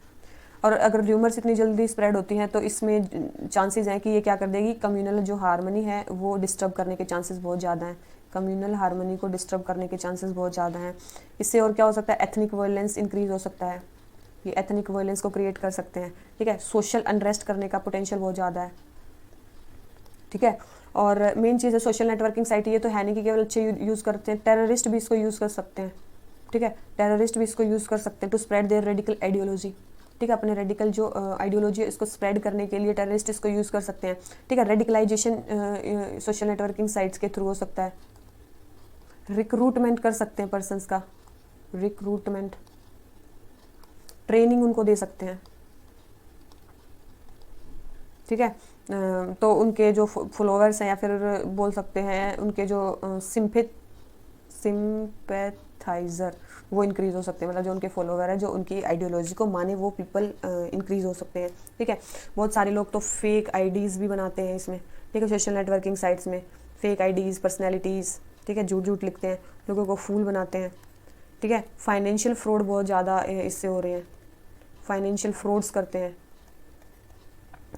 और अगर र्यूमर्स इतनी जल्दी स्प्रेड होती हैं तो इसमें चांसेस हैं कि ये क्या कर देगी, कम्युनल जो हार्मनी है वो डिस्टर्ब करने के चांसेस बहुत ज़्यादा हैं, कम्युनल हार्मनी को डिस्टर्ब करने के चांसेस बहुत ज़्यादा हैं। इससे और क्या हो सकता है, एथनिक वायलेंस इंक्रीज हो सकता है, ये एथनिक वायलेंस को क्रिएट कर सकते हैं। ठीक है, सोशल अनरेस्ट करने का पोटेंशियल बहुत ज़्यादा है। ठीक है, और मेन चीज़ है सोशल नेटवर्किंग साइट, ये तो है नहीं कि केवल अच्छे यूज़ करते हैं, टेररिस्ट भी इसको यूज़ कर सकते हैं। ठीक है, टेररिस्ट भी इसको यूज़ कर सकते हैं to spread their radical ideology. ठीक है, अपने रेडिकल जो आइडियोलॉजी है इसको स्प्रेड करने के लिए टेररिस्ट इसको यूज़ कर सकते हैं। ठीक है, रेडिकलाइजेशन सोशल नेटवर्किंग साइट्स के थ्रू हो सकता है, रिक्रूटमेंट कर सकते हैं पर्सन्स का, रिक्रूटमेंट, ट्रेनिंग उनको दे सकते हैं। ठीक है, तो उनके जो फॉलोअर्स हैं या फिर बोल सकते हैं उनके जो सिंपैथाइजर वो इंक्रीज हो सकते हैं, मतलब जो उनके फॉलोअर है जो उनकी आइडियोलॉजी को माने वो पीपल इंक्रीज हो सकते हैं। ठीक है, बहुत सारे लोग तो फेक आईडीज़ भी बनाते हैं इसमें। ठीक है, सोशल नेटवर्किंग साइट्स में फेक आईडीज़, पर्सनैलिटीज़, ठीक है, झूठ लिखते हैं, लोगों को फूल बनाते हैं। ठीक है, फाइनेंशियल फ्रॉड बहुत ज़्यादा इससे हो रहे हैं, फाइनेंशियल फ्रॉड्स करते हैं,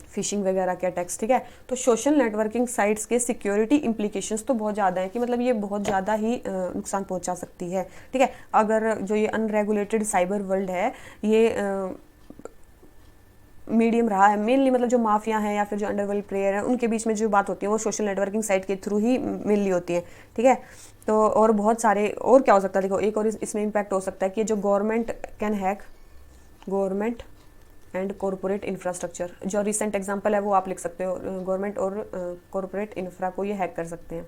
फिशिंग वगैरह के अटैक्स। ठीक है, तो सोशल नेटवर्किंग साइट्स के सिक्योरिटी इम्प्लीकेशंस तो बहुत ज़्यादा है कि मतलब ये बहुत ज़्यादा ही नुकसान पहुंचा सकती है। ठीक है, अगर जो ये अनरेगुलेटेड साइबर वर्ल्ड है ये मीडियम रहा है मेनली, मतलब जो माफिया हैं या फिर जो अंडरवर्ल्ड प्लेयर हैं उनके बीच में जो बात होती है वो सोशल नेटवर्किंग साइट के थ्रू ही मेनली होती है। ठीक है, तो और बहुत सारे और क्या हो सकता है, देखो एक और इसमें इम्पैक्ट हो सकता है कि जो government can hack government and corporate infrastructure. जो रिसेंट एग्जांपल है वो आप लिख सकते हो, गवर्नमेंट और कॉरपोरेट इंफ्रा को ये हैक कर सकते हैं।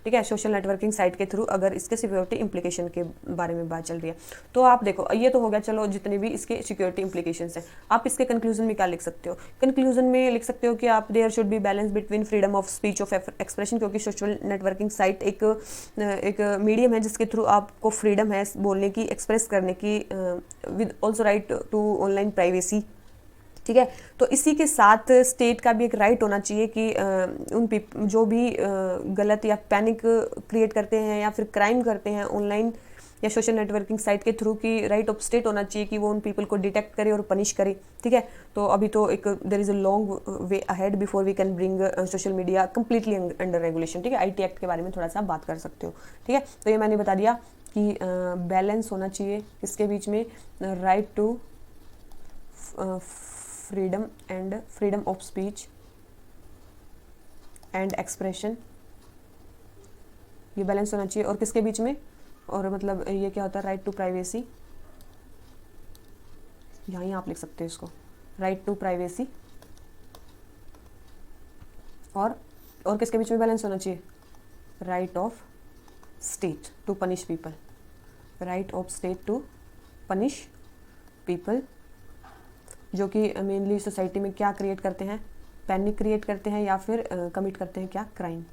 ठीक है, सोशल नेटवर्किंग साइट के थ्रू अगर इसके सिक्योरिटी इम्प्लीकेशन के बारे में बात चल रही है। तो आप देखो ये तो हो गया, चलो जितने भी इसके सिक्योरिटी इम्प्लीकेशंस हैं। आप इसके कंक्लूजन में क्या लिख सकते हो, कंक्लूजन में लिख सकते हो कि आप there should be balance between freedom of speech of expression, क्योंकि सोशल नेटवर्किंग साइट एक मीडियम है जिसके थ्रू आपको फ्रीडम है बोलने की, एक्सप्रेस करने की, with also right to online privacy. ठीक है, तो इसी के साथ स्टेट का भी एक राइट होना चाहिए कि उन जो भी गलत या पैनिक क्रिएट करते हैं या फिर क्राइम करते हैं ऑनलाइन या सोशल नेटवर्किंग साइट के थ्रू की राइट ऑफ स्टेट होना चाहिए कि वो उन पीपल को डिटेक्ट करे और पनिश करे। ठीक है, तो अभी तो एक there is a long way ahead before we can bring social media completely under regulation. ठीक है, IT एक्ट के बारे में थोड़ा सा बात कर सकते हो। ठीक है, तो ये मैंने बता दिया कि बैलेंस होना चाहिए इसके बीच में, right to freedom of speech and expression, ये बैलेंस होना चाहिए। और किसके बीच में, और मतलब ये क्या होता है, राइट टू प्राइवेसी, यहाँ आप लिख सकते हो इसको, राइट टू प्राइवेसी, और किसके बीच में बैलेंस होना चाहिए, right of state to punish people, right of state to punish people जो कि मेनली सोसाइटी में क्या क्रिएट करते हैं, पैनिक क्रिएट करते हैं या फिर कमिट करते हैं क्या, क्राइम,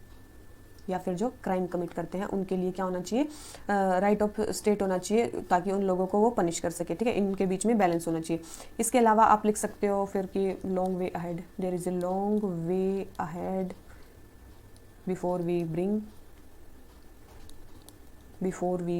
या फिर जो क्राइम कमिट करते हैं उनके लिए क्या होना चाहिए, राइट ऑफ स्टेट होना चाहिए ताकि उन लोगों को वो पनिश कर सके, ठीक है, इनके बीच में बैलेंस होना चाहिए। इसके अलावा आप लिख सकते हो फिर कि long way ahead, there is a long way ahead before we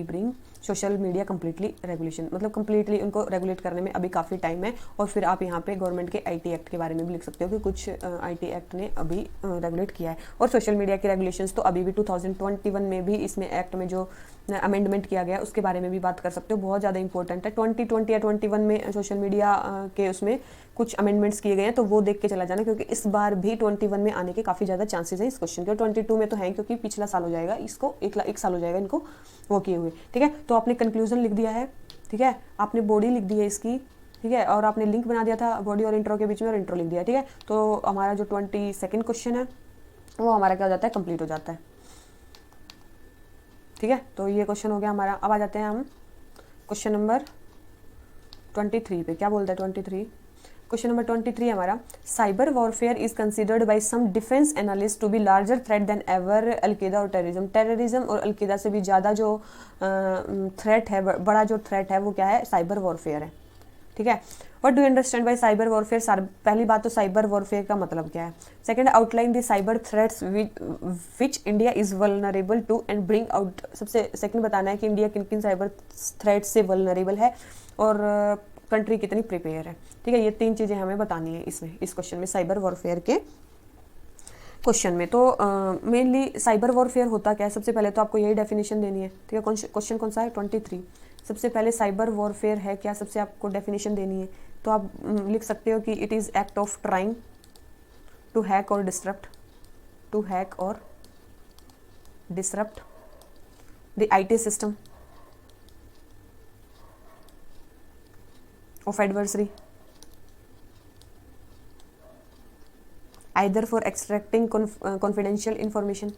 bring social media completely regulation, मतलब कम्प्लीटली उनको रेगुलेट करने में अभी काफ़ी टाइम है। और फिर आप यहाँ पे गवर्नमेंट के आईटी एक्ट के बारे में भी लिख सकते हो कि कुछ आईटी एक्ट ने अभी रेगुलेट किया है। और सोशल मीडिया के रेगुलेशंस तो अभी भी 2021 में भी इसमें एक्ट में जो अमेंडमेंट किया गया उसके बारे में भी बात कर सकते हो, बहुत ज़्यादा इंपॉर्टेंट है। 2020 या 21 में सोशल मीडिया के उसमें कुछ अमेंडमेंट्स किए गए हैं, तो वो देख के चला जाना, क्योंकि इस बार भी 21 में आने के काफ़ी ज़्यादा चांसेस हैं इस क्वेश्चन के। और 22 में तो है क्योंकि पिछला साल हो जाएगा, इसको एक साल हो जाएगा इनको वो किए हुए, ठीक है। तो आपने कंक्लूजन लिख दिया है, ठीक है, आपने बॉडी लिख दी है इसकी, ठीक है, और आपने लिंक बना दिया था बॉडी और इंट्रो के बीच में और इंट्रो लिख दिया, ठीक है। तो हमारा जो 22nd क्वेश्चन है वो हमारा क्या हो जाता है, कंप्लीट हो जाता है, ठीक है। तो ये क्वेश्चन हो गया हमारा। अब आ जाते हैं हम क्वेश्चन नंबर 23 पे। क्या बोलता है 23, क्वेश्चन नंबर 23 हमारा, cyber warfare is considered by some defence analyst to be larger threat than ever al-Qaeda और टेररिज्म और अलकायदा से भी ज़्यादा जो थ्रेट है, बड़ा जो थ्रेट है वो क्या है, साइबर वॉरफेयर है, ठीक है। What do you understand by cyber warfare, पहली बात तो साइबर वॉरफेयर का मतलब क्या है। Second, outline the cyber threats which India is vulnerable to and bring out, सबसे सेकंड बताना है कि इंडिया किन किन साइबर थ्रेट्स से वल्नरेबल है और कंट्री कितनी प्रिपेयर है, ठीक है। ये 3 चीज़ें हमें बतानी है इसमें, इस क्वेश्चन में, साइबर वॉरफेयर के क्वेश्चन में। तो मेनली साइबर वॉरफेयर होता क्या है, सबसे पहले तो आपको यही डेफिनेशन देनी है, ठीक है। क्वेश्चन कौन सा है, 23। सबसे पहले साइबर वॉरफेयर है क्या, सबसे आपको डेफिनेशन देनी है। तो आप लिख सकते हो कि it is act of trying to hack और disrupt the IT system of adversary, either for extracting confidential information,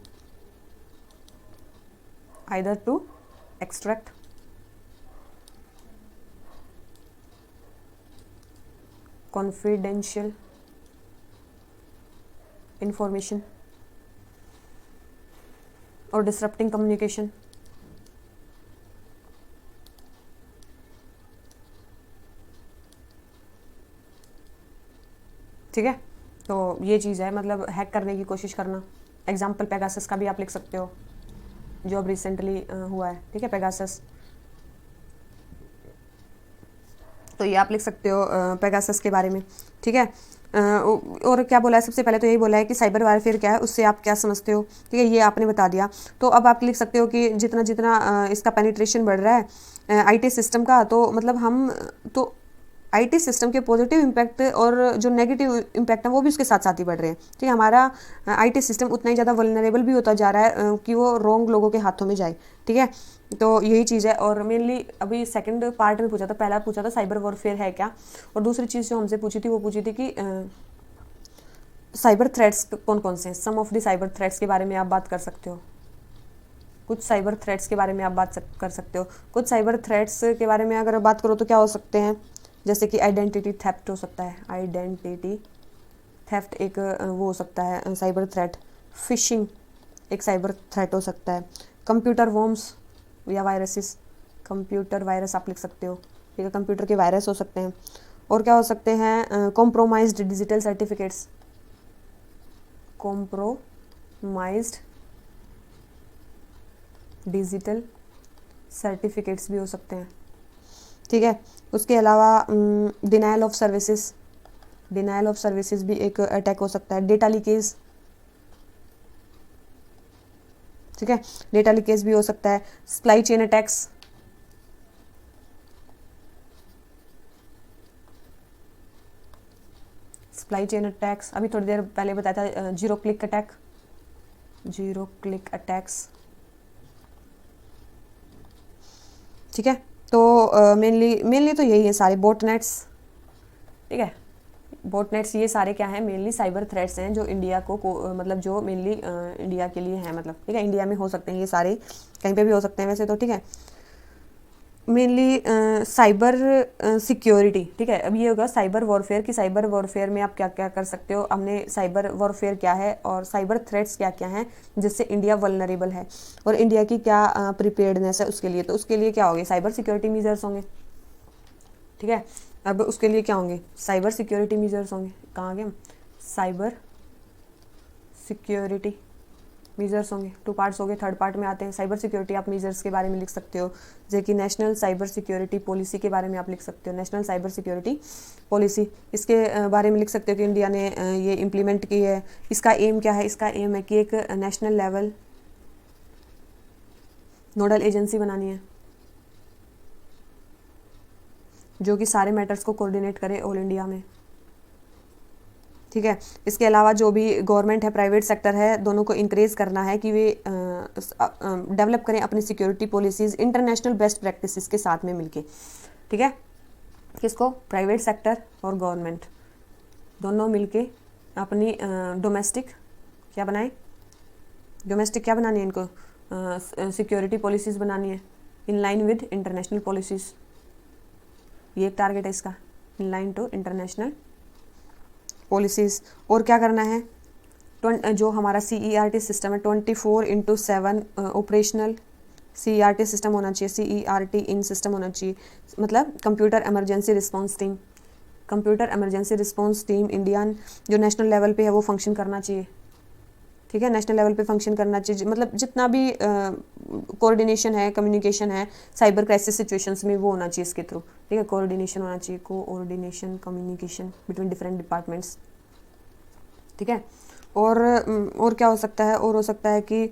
either to extract confidential information or disrupting communication, ठीक है। तो ये चीज़ है, मतलब हैक करने की कोशिश करना। एग्जाम्पल पेगासस का भी आप लिख सकते हो, जो अब रिसेंटली हुआ है, ठीक है, पेगासस। तो ये आप लिख सकते हो पेगासस के बारे में, ठीक है। और क्या बोला है, सबसे पहले तो यही बोला है कि साइबर वारफेयर क्या है, उससे आप क्या समझते हो, ठीक है, ये आपने बता दिया। तो अब आप लिख सकते हो कि जितना जितना इसका पेनिट्रेशन बढ़ रहा है IT सिस्टम का, तो मतलब हम तो IT सिस्टम के पॉजिटिव इम्पैक्ट और जो नेगेटिव इम्पैक्ट है वो भी उसके साथ साथ ही बढ़ रहे हैं, ठीक है। हमारा IT सिस्टम उतना ही ज़्यादा वल्नरेबल भी होता जा रहा है कि वो रॉन्ग लोगों के हाथों में जाए, ठीक है। तो यही चीज़ है। और मेनली अभी सेकंड पार्ट में पूछा था, पहला पूछा था साइबर वॉरफेयर है क्या, और दूसरी चीज़ जो हमसे पूछी थी वो पूछी थी कि साइबर थ्रेट्स कौन कौन से हैं। सम ऑफ द साइबर थ्रेट्स के बारे में आप बात कर सकते हो, कुछ साइबर थ्रेट्स के बारे में आप बात कर सकते हो। कुछ साइबर थ्रेट्स के बारे में अगर बात करो तो क्या हो सकते हैं, जैसे कि आइडेंटिटी थेफ्ट हो सकता है, आइडेंटिटी थेफ्ट एक वो हो सकता है साइबर थ्रेट। फिशिंग एक साइबर थ्रेट हो सकता है। कंप्यूटर वॉर्म्स या वायरसेस, कंप्यूटर वायरस आप लिख सकते हो, ठीक है, कंप्यूटर के वायरस हो सकते हैं। और क्या हो सकते हैं, compromised digital certificates, compromised digital certificates भी हो सकते हैं, ठीक है। उसके अलावा डिनायल ऑफ सर्विसेज भी एक अटैक हो सकता है। डेटा लीकेज, ठीक है, डेटा लीकेज भी हो सकता है। Supply chain attacks, supply chain attacks अभी थोड़ी देर पहले बताया था। जीरो क्लिक अटैक्स, ठीक है। तो मेनली तो यही है सारे बोटनेट्स, ठीक है। बोटनेट्स ये सारे क्या हैं, मेनली साइबर थ्रेट्स हैं जो इंडिया को मतलब जो मेनली इंडिया के लिए हैं, मतलब ठीक है, इंडिया में हो सकते हैं ये सारे, कहीं पे भी हो सकते हैं वैसे तो, ठीक है। मेनली साइबर सिक्योरिटी, ठीक है। अब ये होगा साइबर वॉरफेयर की साइबर वॉरफेयर में आप क्या क्या कर सकते हो, हमने साइबर वॉरफेयर क्या है और साइबर थ्रेट्स क्या क्या हैं जिससे इंडिया वल्नरेबल है और इंडिया की क्या प्रिपेयर्डनेस है उसके लिए। तो उसके लिए क्या होंगे, साइबर सिक्योरिटी मेजर्स होंगे, ठीक है। अब उसके लिए क्या होंगे, साइबर सिक्योरिटी मेजर्स होंगे। कहाँ गए हम, साइबर सिक्योरिटी मेजर्स होंगे। 2 पार्ट्स हो गए, थर्ड पार्ट में आते हैं साइबर सिक्योरिटी। आप मेजर्स के बारे में लिख सकते हो, जैसे कि नेशनल साइबर सिक्योरिटी पॉलिसी के बारे में आप लिख सकते हो, नेशनल साइबर सिक्योरिटी पॉलिसी, इसके बारे में लिख सकते हो कि इंडिया ने ये इम्प्लीमेंट की है। इसका एम क्या है, इसका एम है कि एक नेशनल लेवल नोडल एजेंसी बनानी है जो कि सारे मैटर्स को कोऑर्डिनेट करे ऑल इंडिया में, ठीक है। इसके अलावा जो भी गवर्नमेंट है, प्राइवेट सेक्टर है, दोनों को इंकरेज करना है कि वे डेवलप करें अपनी security policies international best practices के साथ में मिलके, ठीक है। किसको, प्राइवेट सेक्टर और गवर्नमेंट दोनों मिलके अपनी डोमेस्टिक क्या बनाए, डोमेस्टिक क्या बनानी है इनको, सिक्योरिटी पॉलिसीज़ बनानी है in line with international policies. ये एक टारगेट है इसका, in line to international policies. और क्या करना है, जो हमारा CERT सिस्टम है 24/7 ऑपरेशनल CERT सिस्टम होना चाहिए, CERT इन सिस्टम होना चाहिए, मतलब computer emergency response team. Computer emergency response team Indian जो नेशनल लेवल पे है वो फंक्शन करना चाहिए, ठीक है। नेशनल लेवल पे फंक्शन करना चाहिए, मतलब जितना भी कोऑर्डिनेशन है, कम्युनिकेशन है साइबर क्राइसिस सिचुएशंस में वो होना चाहिए इसके थ्रू, ठीक है। कोऑर्डिनेशन होना चाहिए, coordination communication between different departments, ठीक है। और क्या हो सकता है, और हो सकता है कि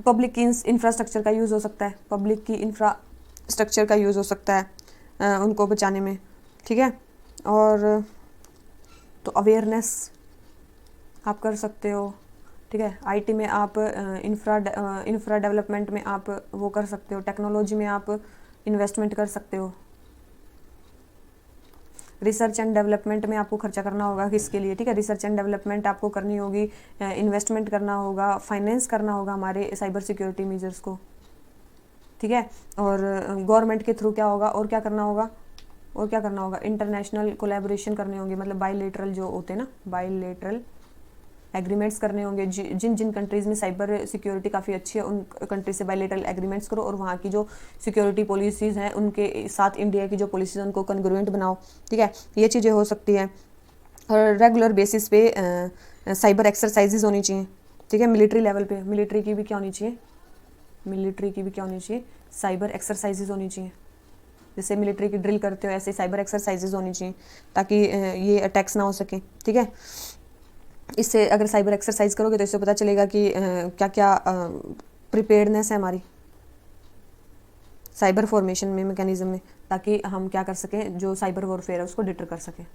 पब्लिक की इंफ्रास्ट्रक्चर का यूज़ हो सकता है, पब्लिक की इंफ्रास्ट्रक्चर का यूज़ हो सकता है उनको बचाने में, ठीक है। और तो अवेयरनेस आप कर सकते हो, ठीक है। IT में आप इंफ्रा डेवलपमेंट में आप वो कर सकते हो, टेक्नोलॉजी में आप इन्वेस्टमेंट कर सकते हो, रिसर्च एंड डेवलपमेंट में आपको खर्चा करना होगा किसके लिए, ठीक है। रिसर्च एंड डेवलपमेंट आपको करनी होगी, इन्वेस्टमेंट करना होगा, फाइनेंस करना होगा हमारे साइबर सिक्योरिटी मेजर्स को, ठीक है। और गवर्नमेंट के थ्रू क्या होगा, और क्या करना होगा, और क्या करना होगा, इंटरनेशनल कोलैबोरेशन करने होंगे, मतलब बायलैटरल जो होते हैं ना, बायलैटरल एग्रीमेंट्स करने होंगे। जिन जिन कंट्रीज़ में साइबर सिक्योरिटी काफ़ी अच्छी है उन कंट्री से बायलैटरल एग्रीमेंट्स करो और वहाँ की जो सिक्योरिटी पॉलिसीज़ हैं उनके साथ इंडिया की जो पॉलिसीज़ हैं उनको कन्ग्रुएंट बनाओ, ठीक है। ये चीज़ें हो सकती हैं। और रेगुलर बेसिस पे साइबर एक्सरसाइजेज होनी चाहिए, ठीक है। मिलिट्री लेवल पे मिलिट्री की भी क्या होनी चाहिए, मिलिट्री की भी क्या होनी चाहिए, साइबर एक्सरसाइजेज होनी चाहिए। जैसे मिलिट्री की ड्रिल करते हो ऐसे साइबर एक्सरसाइजेज होनी चाहिए ताकि ये अटैक्स ना हो सकें, ठीक है। इससे अगर साइबर एक्सरसाइज करोगे तो इससे पता चलेगा कि क्या क्या प्रिपेयर्डनेस है हमारी साइबर फॉर्मेशन में, मैकेनिज्म में, ताकि हम क्या कर सकें, जो साइबर वॉरफेयर है उसको डिटर कर सकें,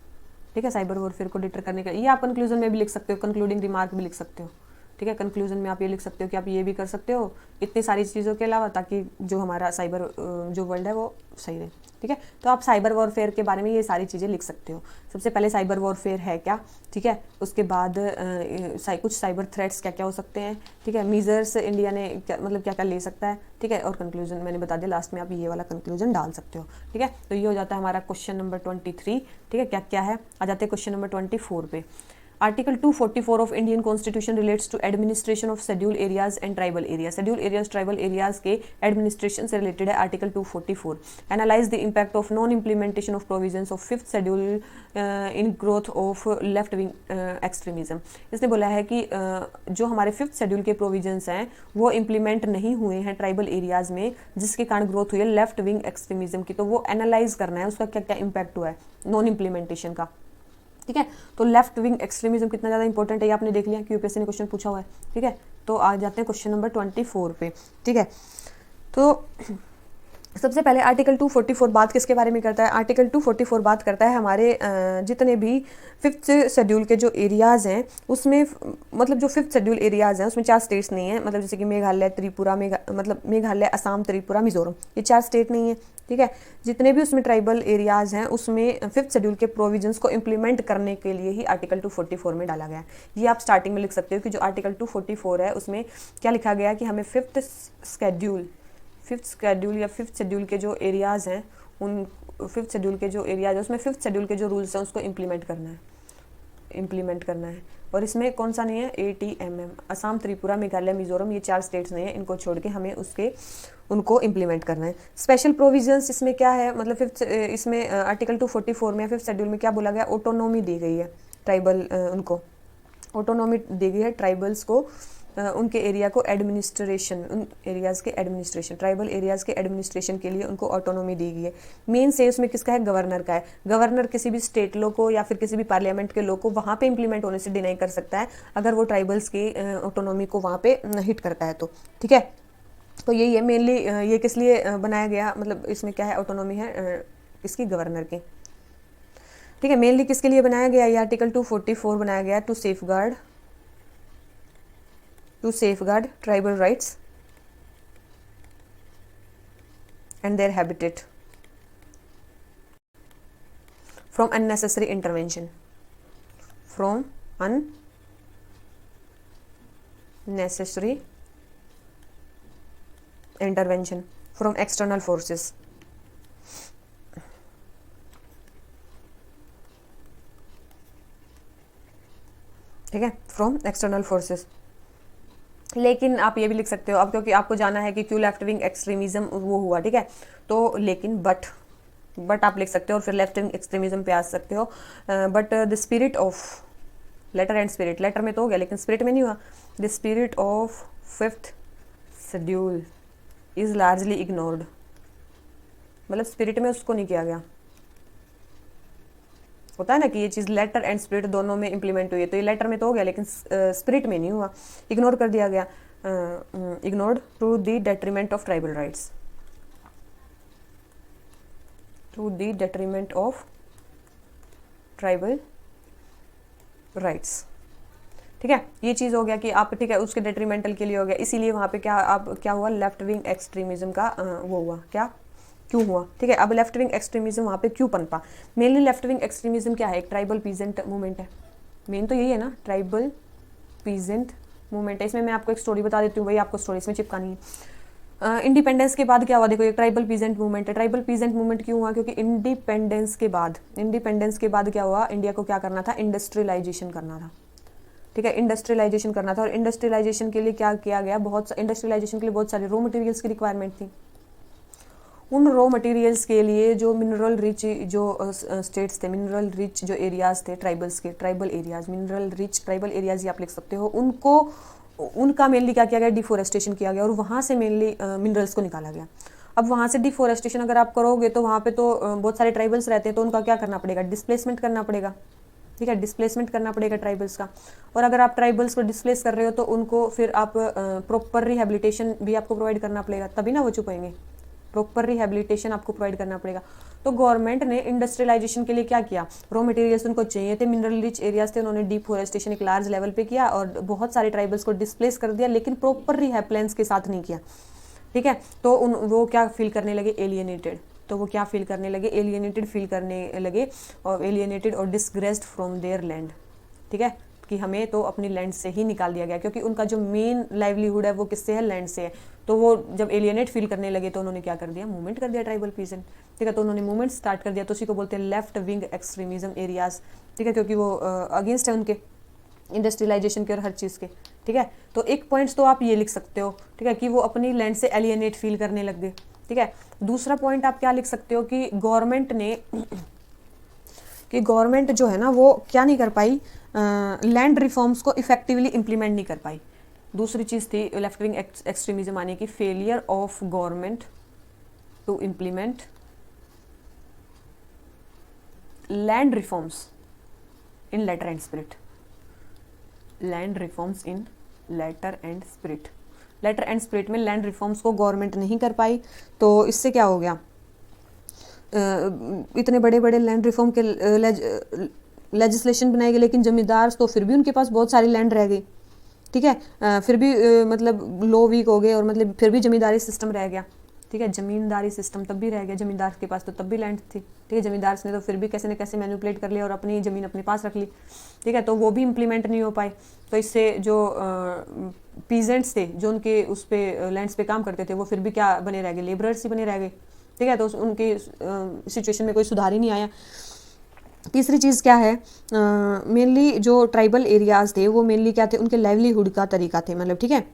ठीक है। साइबर वॉरफेयर को डिटर करने का ये आप कंक्लूजन में भी लिख सकते हो, कंक्लूडिंग रिमार्क भी लिख सकते हो, ठीक है। कंक्लूजन में आप ये लिख सकते हो कि आप ये भी कर सकते हो इतनी सारी चीज़ों के अलावा, ताकि जो हमारा साइबर जो वर्ल्ड है वो सही रहे, ठीक है। तो आप साइबर वॉरफेयर के बारे में ये सारी चीज़ें लिख सकते हो। सबसे पहले साइबर वॉरफेयर है क्या, ठीक है। उसके बाद कुछ साइबर थ्रेट्स क्या क्या हो सकते हैं, ठीक है। मीजर्स इंडिया ने मतलब क्या क्या ले सकता है, ठीक है। और कंक्लूजन मैंने बता दिया, लास्ट में आप ये वाला कंक्लूजन डाल सकते हो, ठीक है। तो ये हो जाता है हमारा क्वेश्चन नंबर 23, ठीक है। क्या क्या है, आ जाते हैं क्वेश्चन नंबर 24 पे। Article 244 of Indian Constitution relates to administration of scheduled areas and tribal areas. Scheduled areas, tribal areas के administration से related है Article 244. Analyze the impact of non-implementation of provisions of fifth schedule in growth of left-wing extremism. इसने बोला है कि जो हमारे fifth schedule के प्रोविजंस हैं वो इम्प्लीमेंट नहीं हुए हैं ट्राइबल एरियाज में, जिसके कारण ग्रोथ हुई है लेफ्ट विंग एक्सट्रीमिज्म की। तो वो एनालाइज करना है उसका क्या क्या इम्पैक्ट हुआ है नॉन इम्प्लीमेंटेशन का, ठीक है। तो लेफ्ट विंग एक्सट्रीमिज्म कितना ज़्यादा इंपॉर्टेंट है ये आपने देख लिया कि यूपीएससी ने क्वेश्चन पूछा हुआ है, ठीक है। तो आ जाते हैं क्वेश्चन नंबर 24 पे, ठीक है। तो सबसे पहले आर्टिकल 244 बात किसके बारे में करता है, आर्टिकल 244 बात करता है हमारे जितने भी फिफ्थ शेड्यूल के जो एरियाज़ हैं उसमें, मतलब जो फिफ्थ शेड्यूल एरियाज़ हैं उसमें 4 स्टेट्स नहीं हैं, मतलब जैसे कि मेघालय, त्रिपुरा, मतलब मेघालय, असम, त्रिपुरा, मिजोरम, ये 4 स्टेट नहीं है, ठीक है। जितने भी उसमें ट्राइबल एरियाज़ हैं उसमें फिफ्थ शेड्यूल के प्रोविजंस को इम्प्लीमेंट करने के लिए ही आर्टिकल 244 में डाला गया है। ये आप स्टार्टिंग में लिख सकते हो कि जो आर्टिकल 244 है उसमें क्या लिखा गया है कि हमें फिफ्थ फिफ्थ शेड्यूल या फिफ्थ शेड्यूल के जो एरियाज़ हैं उन फिफ्थ शेड्यूल के जो एरियाज है उसमें फिफ्थ शेड्यूल के जो रूल्स हैं उसको इम्प्लीमेंट करना है। और इसमें कौन सा नहीं है, ATMM, असम, त्रिपुरा, मेघालय, मिजोरम, ये 4 स्टेट्स नहीं है, इनको छोड़ के हमें उनको इम्प्लीमेंट करना है। स्पेशल प्रोविजंस इसमें क्या है, मतलब फिफ्थ इसमें आर्टिकल 244 में फिफ्थ शेड्यूल में क्या बोला गया, ऑटोनॉमी दी गई है ट्राइबल, उनको ऑटोनॉमी दी गई है ट्राइबल्स को, उनके एरिया को एडमिनिस्ट्रेशन, उन एरियाज़ के एडमिनिस्ट्रेशन, ट्राइबल एरियाज़ के एडमिनिस्ट्रेशन के लिए उनको ऑटोनॉमी दी गई है। मेन से उसमें किसका है, गवर्नर का है। गवर्नर किसी भी स्टेट लॉ को या फिर किसी भी पार्लियामेंट के लॉ को वहाँ पे इंप्लीमेंट होने से डिनाई कर सकता है अगर वो ट्राइबल्स की ऑटोनॉमी को वहाँ पे हिट करता है तो, ठीक है। तो यही है मेनली, ये किस लिए बनाया गया, मतलब इसमें क्या है, ऑटोनॉमी है इसकी गवर्नर की, ठीक है। मेनली किसके लिए बनाया गया, ये आर्टिकल 244 बनाया गया to safeguard tribal rights and their habitat from unnecessary intervention, from external forces, ठीक है, फ्रॉम एक्सटर्नल फोर्सेस। लेकिन आप ये भी लिख सकते हो अब, क्योंकि आपको जाना है कि क्यों लेफ्ट विंग एक्सट्रीमिज्म वो हुआ, ठीक है। तो लेकिन बट आप लिख सकते हो और फिर लेफ्ट विंग एक्सट्रीमिज्म पे आ सकते हो। But the spirit of letter and spirit, letter में तो हो गया लेकिन स्पिरिट में नहीं हुआ। The spirit of fifth schedule is largely ignored, मतलब स्पिरिट में उसको नहीं किया गया। होता है ना कि ये चीज़ लेटर एंड स्पिरिट दोनों में इंप्लीमेंट हुई है, तो ये लेटर में तो हो गया लेकिन स्पिरिट में नहीं हुआ, इग्नोर कर दिया गया, ignored to the detriment of tribal rights, to the detriment of tribal rights, ठीक है। ये चीज़ हो गया कि आप, ठीक है, उसके डेट्रीमेंटल के लिए हो गया, इसीलिए वहाँ पे क्या हुआ, लेफ्ट विंग एक्सट्रीमिज्म का वो हुआ, क्या क्यों हुआ, ठीक है। अब लेफ्ट विंग एक्सट्रीमिज्म वहाँ पे क्यों पनपा, मेनली लेफ्ट विंग एक्सट्रीमिज्म क्या है, एक ट्राइबल पीजेंट मूवमेंट है, मेन तो यही है ना, ट्राइबल पीजेंट मूवमेंट है। इसमें मैं आपको एक स्टोरी बता देती हूँ, वही आपको स्टोरी इसमें चिपकानी है। इंडिपेंडेंस के बाद क्या हुआ, देखो, एक ट्राइबल पीजेंट मूवमेंट है। ट्राइबल पीजेंट मूवमेंट क्यों हुआ, क्योंकि इंडिपेंडेंस के बाद क्या हुआ, इंडिया को क्या करना था, इंडस्ट्रियलाइजेशन करना था, ठीक है, इंडस्ट्रियलाइजेशन करना था। और इंडस्ट्रियलाइजेशन के लिए क्या किया गया, इंडस्ट्रियलाइजेशन के लिए बहुत सारे रॉ मटेरियल्स की रिक्वायरमेंट थी। उन रॉ मटेरियल्स के लिए जो मिनरल रिच जो स्टेट्स थे, मिनरल रिच जो एरियाज थे ट्राइबल्स के, tribal areas, mineral rich tribal areas ही आप लिख सकते हो, उनका मेनली क्या किया गया, डिफोरेस्टेशन किया गया और वहाँ से मेनली मिनरल्स को निकाला गया। अब वहाँ से डिफोरेस्टेशन अगर आप करोगे तो वहाँ पे तो बहुत सारे ट्राइबल्स रहते हैं, तो उनका क्या करना पड़ेगा, डिस्प्लेसमेंट करना पड़ेगा, ठीक है, डिस्प्लेसमेंट करना पड़ेगा ट्राइबल्स का। और अगर आप ट्राइबल्स को डिस्प्लेस कर रहे हो तो उनको फिर आप प्रॉपर रिहेबिलिटेशन भी आपको प्रोवाइड करना पड़ेगा, तभी ना वो चुपेंगे, प्रॉपर रिहेबिलिटेशन आपको प्रोवाइड करना पड़ेगा। तो गवर्नमेंट ने इंडस्ट्रियलाइजेशन के लिए क्या किया, रॉ मटेरियल्स उनको चाहिए थे, मिनरल रिच एरियाज थे, उन्होंने डिफोरेस्टेशन एक लार्ज लेवल पे किया और बहुत सारे ट्राइबल्स को डिस्प्लेस कर दिया, लेकिन प्रॉपर रिहेब प्लान्स के साथ नहीं किया, ठीक है। तो वो क्या फील करने लगे, एलियनेटेड, तो वो क्या फील करने लगे, एलियनेटेड फील करने लगे, और एलियनेटेड और डिसग्रेस्ड फ्रॉम देयर लैंड, ठीक है, कि हमें तो अपनी लैंड से ही निकाल दिया गया, क्योंकि उनका जो मेन लाइवलीहुड है वो किससे है, लैंड से है। तो वो जब एलियनेट फील करने लगे तो उन्होंने क्या कर दिया, मूवमेंट कर दिया ट्राइबल पीजेंट, ठीक है। तो उन्होंने मूवमेंट स्टार्ट कर दिया, तो उसी को बोलते हैं लेफ्ट विंग एक्सट्रीमिज्म एरियाज, ठीक है, क्योंकि वो अगेंस्ट है उनके इंडस्ट्रियलाइजेशन के और हर चीज़ के, ठीक है। तो एक पॉइंट्स तो आप ये लिख सकते हो, ठीक है, कि वो अपनी लैंड से एलियनेट फील करने लग गए, ठीक है। दूसरा पॉइंट आप क्या लिख सकते हो कि गवर्नमेंट जो है ना वो क्या नहीं कर पाई, लैंड रिफॉर्म्स को इफेक्टिवली इंप्लीमेंट नहीं कर पाई। दूसरी चीज़ थी लेफ्ट विंग एक्सट्रीमिज्म आने की, failure of government to implement land reforms in letter and spirit, land reforms in letter and spirit, letter and spirit में लैंड रिफॉर्म्स को गवर्नमेंट नहीं कर पाई। तो इससे क्या हो गया, इतने बड़े बड़े लैंड रिफॉर्म के लेजिस्लेशन बनाए गए, लेकिन जमींदार तो फिर भी उनके पास बहुत सारी लैंड रह गई, ठीक है, फिर भी मतलब लॉ वीक हो गए और मतलब फिर भी जमींदारी सिस्टम रह गया, ठीक ठीक है। जमींदारी सिस्टम तब भी रह गया, जमींदार के पास तो तब भी लैंड थी, ठीक है। जमींदार ने तो फिर भी कैसे न कैसे मैनिपुलेट कर लिया और अपनी ज़मीन अपने पास रख ली, ठीक है। तो वो भी इम्प्लीमेंट नहीं हो पाए। तो इससे जो पीजेंट्स थे जो उनके उस पे लैंड्स पे काम करते थे वो फिर भी क्या बने रह गए, लेबरर्स ही बने रह गए, ठीक है। तो उनके सिचुएशन में कोई सुधार ही नहीं आया। तीसरी चीज़ क्या है, मेनली जो ट्राइबल एरियाज़ थे वो मेनली क्या थे, उनके लाइवलीहुड का तरीका थे, मतलब ठीक है,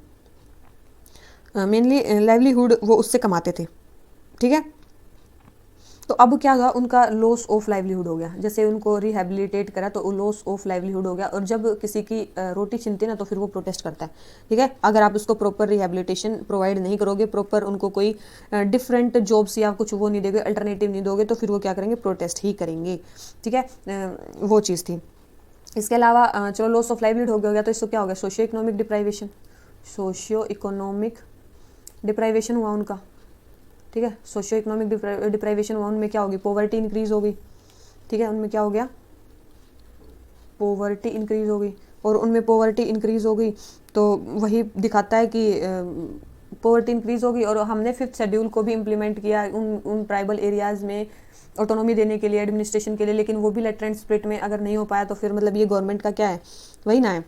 मेनली लाइवलीहुड वो उससे कमाते थे, ठीक है। तो अब क्या हुआ, उनका लॉस ऑफ लाइवलीहुड हो गया। जैसे उनको रिहेबिलिटेट करा तो लॉस ऑफ लाइवलीहुड हो गया। और जब किसी की रोटी छीनती है ना तो फिर वो प्रोटेस्ट करता है, ठीक है। अगर आप उसको प्रॉपर रिहेबिलिटेशन प्रोवाइड नहीं करोगे, प्रॉपर उनको कोई डिफरेंट जॉब्स या कुछ वो नहीं दोगे, अल्टरनेटिव नहीं दोगे, तो फिर वो क्या करेंगे, प्रोटेस्ट ही करेंगे, ठीक है। वो चीज़ थी। इसके अलावा चलो लॉस ऑफ लाइवलीहुड हो गया, तो इसको क्या हो गया, socio economic deprivation, socio economic deprivation हुआ उनका, ठीक है। सोशियो इकोनॉमिक डिप्राइवेशन हुआ, उनमें क्या होगी, पॉवर्टी इंक्रीज हो गई, ठीक है। उनमें क्या हो गया, पॉवर्टी इंक्रीज हो गई। और उनमें पॉवर्टी इंक्रीज हो गई तो वही दिखाता है कि पॉवर्टी इंक्रीज हो गई। और हमने 5th शेड्यूल को भी इम्प्लीमेंट किया उन ट्राइबल एरियाज़ में ऑटोनॉमी देने के लिए, एडमिनिस्ट्रेशन के लिए, लेकिन वो भी लेटर एंड स्प्लिट में अगर नहीं हो पाया तो फिर मतलब ये गवर्नमेंट का क्या है, वही ना है।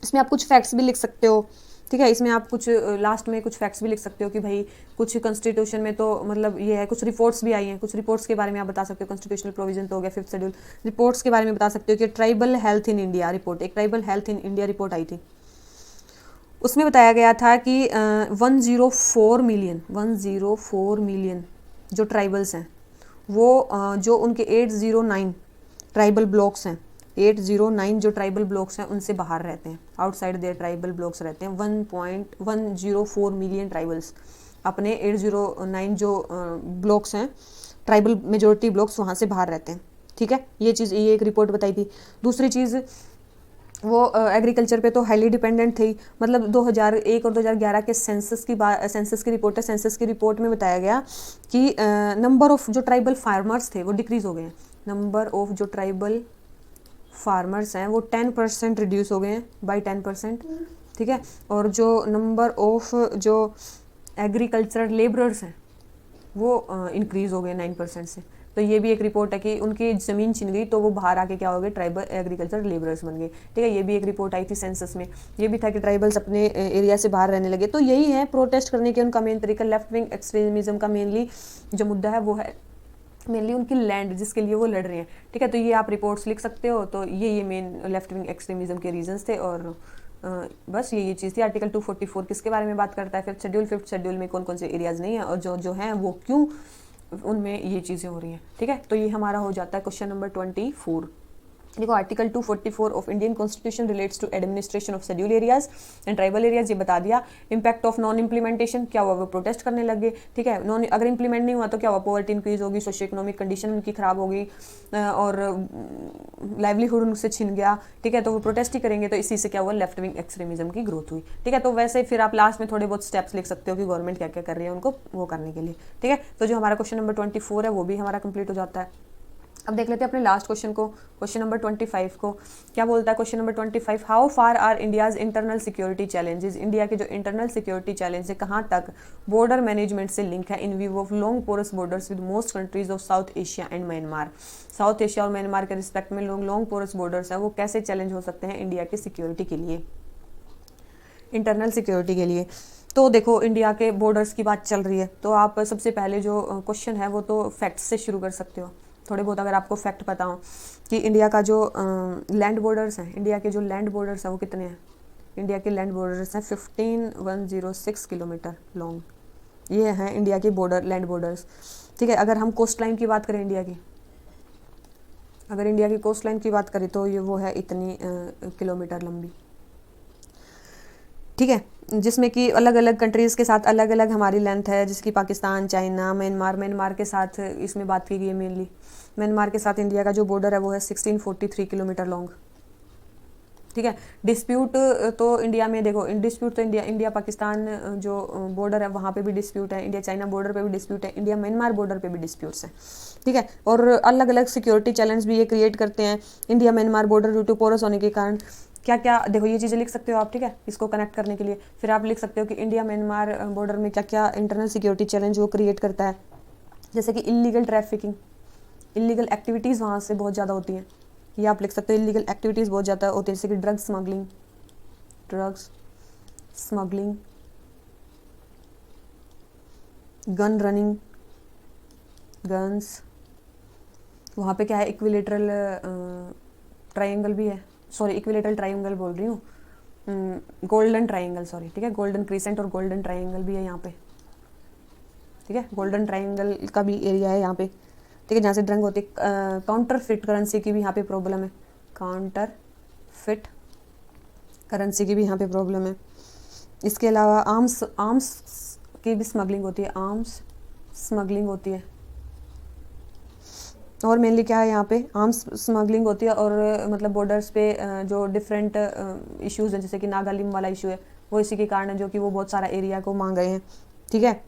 इसमें आप कुछ फैक्ट्स भी लिख सकते हो, ठीक है। इसमें आप कुछ लास्ट में कुछ फैक्ट्स भी लिख सकते हो कि भाई कुछ कॉन्स्टिट्यूशन में तो मतलब ये है, कुछ रिपोर्ट्स भी आई हैं, कुछ रिपोर्ट्स के बारे में आप बता सकते हो। कॉन्स्टिट्यूशनल प्रोविजन तो हो गया 5th शेड्यूल, रिपोर्ट्स के बारे में बता सकते हो कि tribal health in India report, एक tribal health in India report आई थी। उसमें बताया गया था कि 104 मिलियन जो ट्राइबल्स हैं वो जो उनके 809 ट्राइबल ब्लॉक्स हैं, 809 जो ट्राइबल ब्लॉक्स हैं उनसे बाहर रहते हैं, आउटसाइड देयर ट्राइबल ब्लॉक्स रहते हैं। 1.104 मिलियन ट्राइबल्स अपने 809 जो ब्लॉक्स हैं, ट्राइबल मेजोरिटी ब्लॉक्स, वहाँ से बाहर रहते हैं, ठीक है। ये चीज़, ये एक रिपोर्ट बताई थी। दूसरी चीज़, वो एग्रीकल्चर पे तो हाईली डिपेंडेंट थी। मतलब 2001 और 2011 के सेंसस की रिपोर्ट है। सेंसस की रिपोर्ट में बताया गया कि नंबर ऑफ जो ट्राइबल फार्मर्स थे वो डिक्रीज़ हो गए हैं। नंबर ऑफ जो ट्राइबल फार्मर्स हैं वो 10% रिड्यूस हो गए हैं, बाई 10%, ठीक है। और जो नंबर ऑफ जो एग्रीकल्चर लेबरर्स हैं वो इंक्रीज़ हो गए 9% से। तो ये भी एक रिपोर्ट है कि उनकी ज़मीन छिन गई तो वो बाहर आके क्या हो गए, ट्राइबल एग्रीकल्चर लेबरर्स बन गए, ठीक है। ये भी एक रिपोर्ट आई थी सेंसस में। ये भी था कि ट्राइबल्स अपने एरिया से बाहर रहने लगे। तो यही है प्रोटेस्ट करने के उनका मेन तरीका। लेफ्ट विंग एक्सट्रीमिज्म का मेनली जो मुद्दा है वो है मेनली उनकी लैंड जिसके लिए वो लड़ रहे हैं, ठीक है। तो ये आप रिपोर्ट्स लिख सकते हो। तो ये मेन लेफ्ट विंग एक्सट्रीमिज्म के रीजंस थे। और बस ये चीज़ थी। आर्टिकल 244 किसके बारे में बात करता है, 5th शेड्यूल में कौन कौन से एरियाज़ नहीं है और जो हैं वो क्यों उनमें ये चीज़ें हो रही हैं, ठीक है। तो ये हमारा हो जाता है क्वेश्चन नंबर 24। देखो, article 244 of Indian constitution relates to administration of schedule areas and tribal areas, ये बता दिया। इम्पैक्ट ऑफ नॉन इम्प्लीमेंटेशन, क्या हुआ, वो प्रोटेस्ट करने लगे, ठीक है। अगर इंप्लीमेंट नहीं हुआ तो क्या हुआ, पॉवर्टी इंक्रीज होगी, सोशियो इकोनॉमिक कंडीशन उनकी खराब होगी और लाइवलीहुड उनसे छिन गया, ठीक है। तो वो प्रोटेस्ट ही करेंगे। तो इसी से क्या हुआ, लेफ्ट विंग एक्सट्रीमिज्म की ग्रोथ हुई, ठीक है। तो वैसे फिर आप लास्ट में थोड़े बहुत स्टेप्स लिख सकते हो कि गवर्नमेंट क्या क्या कर रही है उनको वो करने के लिए, ठीक है। तो जो हमारा क्वेश्चन नंबर 24 है वो भी हमारा कंप्लीट हो जाता है। अब देख लेते हैं अपने लास्ट क्वेश्चन को, क्वेश्चन नंबर 25 को। क्या बोलता है question number 25, how far are India's internal security challenges, India के जो इंटरनल सिक्योरिटी चैलेंज है कहाँ तक बॉर्डर मैनेजमेंट से लिंक है in view of long porous borders with most countries of South Asia and Myanmar. South Asia और Myanmar के respect में लॉन्ग पोरस बॉर्डर्स हैं वो कैसे चैलेंज हो सकते हैं इंडिया की सिक्योरिटी के लिए, इंटरनल सिक्योरिटी के लिए। तो देखो, इंडिया के बॉर्डर्स की बात चल रही है तो आप सबसे पहले जो क्वेश्चन है वो तो फैक्ट्स से शुरू कर सकते हो। थोड़े बहुत अगर आपको फैक्ट पता हो कि इंडिया का जो लैंड बॉर्डर्स हैं, इंडिया के जो लैंड बॉर्डर्स हैं वो कितने हैं, इंडिया के लैंड बॉर्डर्स हैं 15106 किलोमीटर लॉन्ग, ये हैं इंडिया के लैंड बॉर्डर्स, ठीक है। अगर हम कोस्ट लाइन की बात करें इंडिया की, अगर इंडिया की कोस्ट लाइन की बात करें तो ये वो है इतनी किलोमीटर लंबी, ठीक है। जिसमें कि अलग अलग कंट्रीज़ के साथ अलग अलग हमारी लेंथ है, जिसकी पाकिस्तान, चाइना, म्यांमार के साथ इसमें बात की गई है। मेनली म्यांमार के साथ इंडिया का जो बॉर्डर है वो है 1643 किलोमीटर लॉन्ग, ठीक है। डिस्प्यूट तो इंडिया में देखो, डिस्प्यूट तो इंडिया पाकिस्तान जो बॉर्डर है वहाँ पे भी डिस्प्यूट है, इंडिया चाइना बॉर्डर पे भी डिस्प्यूट है, इंडिया म्यांमार बॉर्डर पे भी डिस्प्यूट्स हैं, ठीक है। और अलग अलग सिक्योरिटी चैलेंज भी ये क्रिएट करते हैं। India Myanmar border due to porous होने के कारण क्या क्या, देखो ये चीज़ें लिख सकते हो आप, ठीक है, इसको कनेक्ट करने के लिए। फिर आप लिख सकते हो कि इंडिया म्यांमार बॉर्डर में क्या क्या इंटरनल सिक्योरिटी चैलेंज वो क्रिएट करता है, जैसे कि इलीगल ट्रैफिकिंग, इलीगल एक्टिविटीज़ वहाँ से बहुत ज़्यादा होती हैं, ये आप लिख सकते हो। इलीगल एक्टिविटीज़ बहुत ज़्यादा होती है, जैसे कि drugs smuggling, gun running, guns. वहाँ पे क्या है, इक्विलेटरल ट्रायंगल भी है, सॉरी इक्विलेटरल ट्रायंगल बोल रही हूँ, गोल्डन ट्रायंगल, सॉरी, ठीक है, गोल्डन क्रीसेंट और गोल्डन ट्रायंगल भी है यहाँ पे, ठीक है, गोल्डन ट्रायंगल का भी एरिया है यहाँ पे, ठीक है, जहाँ से ड्रग होती है। काउंटर फिट करेंसी की भी यहाँ पे प्रॉब्लम है, काउंटर फिट करेंसी की भी यहाँ पे प्रॉब्लम है। इसके अलावा आर्म्स की भी स्मगलिंग होती है, आर्म्स स्मगलिंग होती है, और मेनली क्या है यहाँ पे, आर्म्स स्मगलिंग होती है। और मतलब बॉर्डर्स पे जो डिफरेंट इश्यूज़ हैं, जैसे कि नागालिम वाला इशू है, वो इसी के कारण है, जो कि वो बहुत सारा एरिया को मांग रहे हैं, ठीक है।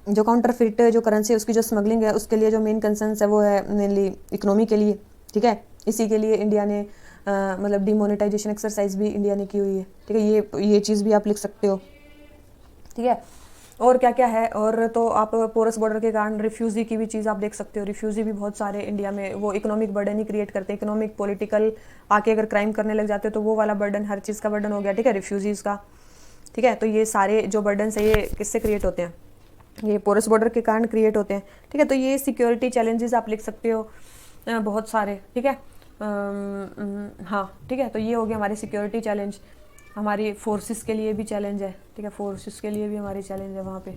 जो काउंटर फिट जो करेंसी है उसकी जो स्मगलिंग है, उसके लिए जो मेन कंसर्न है वो है मेनली इकोनॉमी के लिए, ठीक है। इसी के लिए इंडिया ने मतलब डिमोनेटाइजेशन एक्सरसाइज भी इंडिया ने की हुई है, ठीक है, ये चीज़ भी आप लिख सकते हो, ठीक है। और क्या क्या है, और तो आप पोरस बॉर्डर के कारण रिफ्यूजी की भी चीज़ आप देख सकते हो। रिफ्यूजी भी बहुत सारे इंडिया में वो इकोनॉमिक बर्डन ही क्रिएट करते हैं, इकोनॉमिक पॉलिटिकल आके अगर क्राइम करने लग जाते हैं तो वो वाला बर्डन, हर चीज़ का बर्डन हो गया, ठीक है, रिफ्यूजीज़ का, ठीक है। तो ये सारे जो बर्डन है ये किससे क्रिएट होते हैं, ये पोरस बॉर्डर के कारण क्रिएट होते हैं, ठीक है। तो ये सिक्योरिटी चैलेंजेस आप लिख सकते हो बहुत सारे, ठीक है। हाँ, ठीक है, तो ये हो गया हमारे सिक्योरिटी चैलेंज। हमारी फोर्सेस के लिए भी चैलेंज है, ठीक है, फोर्सेस के लिए भी हमारी चैलेंज है वहाँ पे